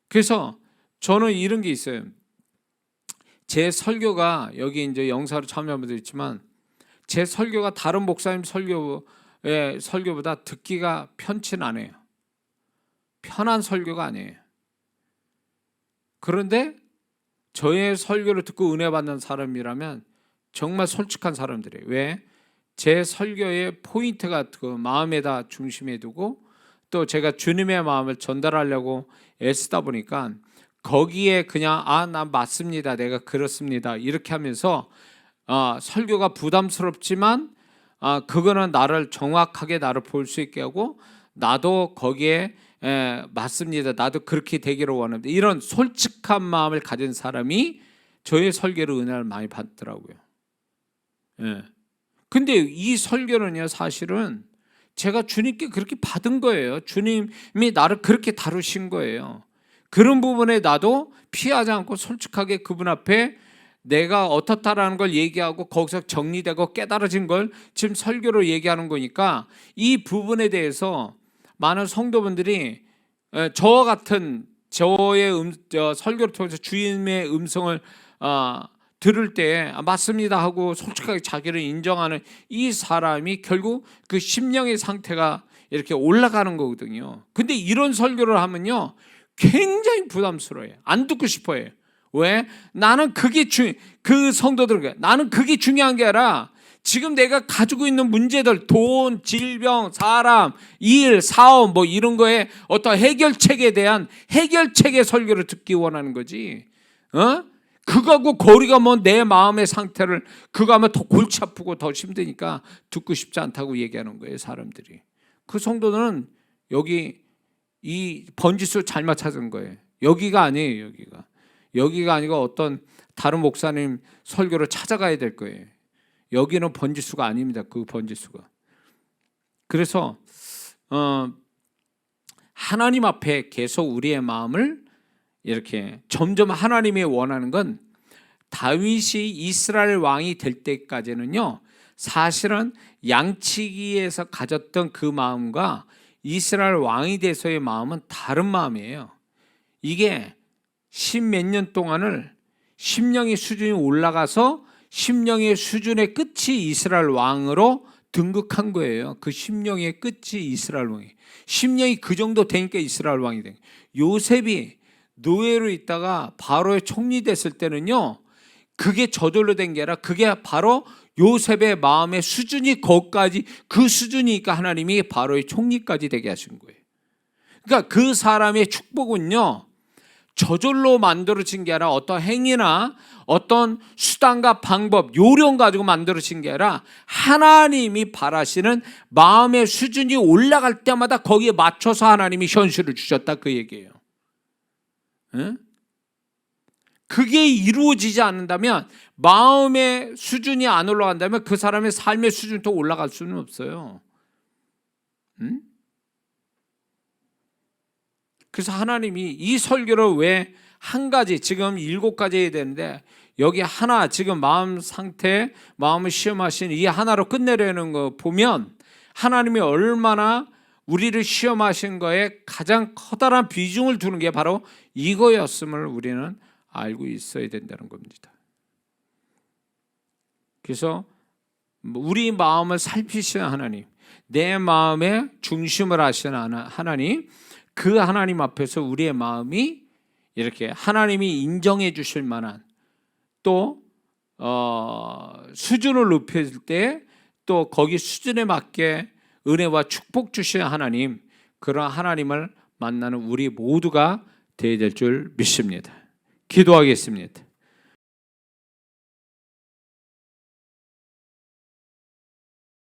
그래서 저는 이런 게 있어요. 제 설교가, 여기 이제 영사로 참여한 분도 있지만 제 설교가 다른 목사님 설교보다 듣기가 편치는 않아요. 편한 설교가 아니에요. 그런데 저의 설교를 듣고 은혜 받는 사람이라면 정말 솔직한 사람들이에요. 왜? 제 설교의 포인트가 그 마음에다 중심에 두고 또 제가 주님의 마음을 전달하려고 애쓰다 보니까 거기에 그냥 나 맞습니다, 내가 그렇습니다 이렇게 하면서 설교가 부담스럽지만 그거는 나를 정확하게 나를 볼 수 있게 하고 나도 거기에 맞습니다, 나도 그렇게 되기를 원합니다, 이런 솔직한 마음을 가진 사람이 저의 설교로 은혜를 많이 받더라고요. 근데 이 설교는요, 사실은 제가 주님께 그렇게 받은 거예요. 주님이 나를 그렇게 다루신 거예요. 그런 부분에 나도 피하지 않고 솔직하게 그분 앞에 내가 어떻다라는 걸 얘기하고 거기서 정리되고 깨달아진 걸 지금 설교로 얘기하는 거니까 이 부분에 대해서 많은 성도분들이 저와 같은 저의 설교를 통해서 주님의 음성을 들을 때 맞습니다 하고 솔직하게 자기를 인정하는 이 사람이 결국 그 심령의 상태가 이렇게 올라가는 거거든요. 근데 이런 설교를 하면요 굉장히 부담스러워요. 안 듣고 싶어요. 왜? 나는 그게 그 성도들은 나는 그게 중요한 게 아니라 지금 내가 가지고 있는 문제들, 돈, 질병, 사람, 일, 사업 뭐 이런 거에 어떤 해결책에 대한 해결책의 설교를 듣기 원하는 거지. 그거하고 거리가 먼 내 마음의 상태를 그거 하면 더 골치 아프고 더 힘드니까 듣고 싶지 않다고 얘기하는 거예요, 사람들이. 그 성도들은 여기 이 번지수 잘못 찾은 거예요. 여기가 아니에요, 여기가 아니고 어떤 다른 목사님 설교를 찾아가야 될 거예요. 여기는 번지수가 아닙니다. 그 번지수가. 그래서 하나님 앞에 계속 우리의 마음을 이렇게 점점 하나님이 원하는 건 다윗이 이스라엘 왕이 될 때까지는요, 사실은 양치기에서 가졌던 그 마음과 이스라엘 왕이 돼서의 마음은 다른 마음이에요. 이게 십몇 년 동안을 심령의 수준이 올라가서 심령의 수준의 끝이 이스라엘 왕으로 등극한 거예요. 그 심령의 끝이 이스라엘 왕이. 심령이 그 정도 되니까 이스라엘 왕이 된 거예요. 요셉이 노예로 있다가 바로의 총리 됐을 때는요, 그게 저절로 된 게 아니라 그게 바로 요셉의 마음의 수준이 거기까지, 그 수준이니까 하나님이 바로의 총리까지 되게 하신 거예요. 그러니까 그 사람의 축복은요, 저절로 만들어진 게 아니라 어떤 행위나 어떤 수단과 방법, 요령 가지고 만들어진 게 아니라 하나님이 바라시는 마음의 수준이 올라갈 때마다 거기에 맞춰서 하나님이 현실을 주셨다, 그 얘기예요. 그게 이루어지지 않는다면, 마음의 수준이 안 올라간다면 그 사람의 삶의 수준이 더 올라갈 수는 없어요. 그래서 하나님이 이 설교를 왜 한 가지, 지금 7가지 해야 되는데 여기 하나, 지금 마음 상태, 마음을 시험하신 이 하나로 끝내려는 거 보면 하나님이 얼마나 우리를 시험하신 거에 가장 커다란 비중을 두는 게 바로 이거였음을 우리는 알고 있어야 된다는 겁니다. 그래서 우리 마음을 살피시는 하나님, 내 마음의 중심을 하시는 하나님, 그 하나님 앞에서 우리의 마음이 이렇게 하나님이 인정해 주실 만한 또 수준을 높일 때 또 거기 수준에 맞게 은혜와 축복 주시는 하나님, 그런 하나님을 만나는 우리 모두가 되어야 될 줄 믿습니다. 기도하겠습니다.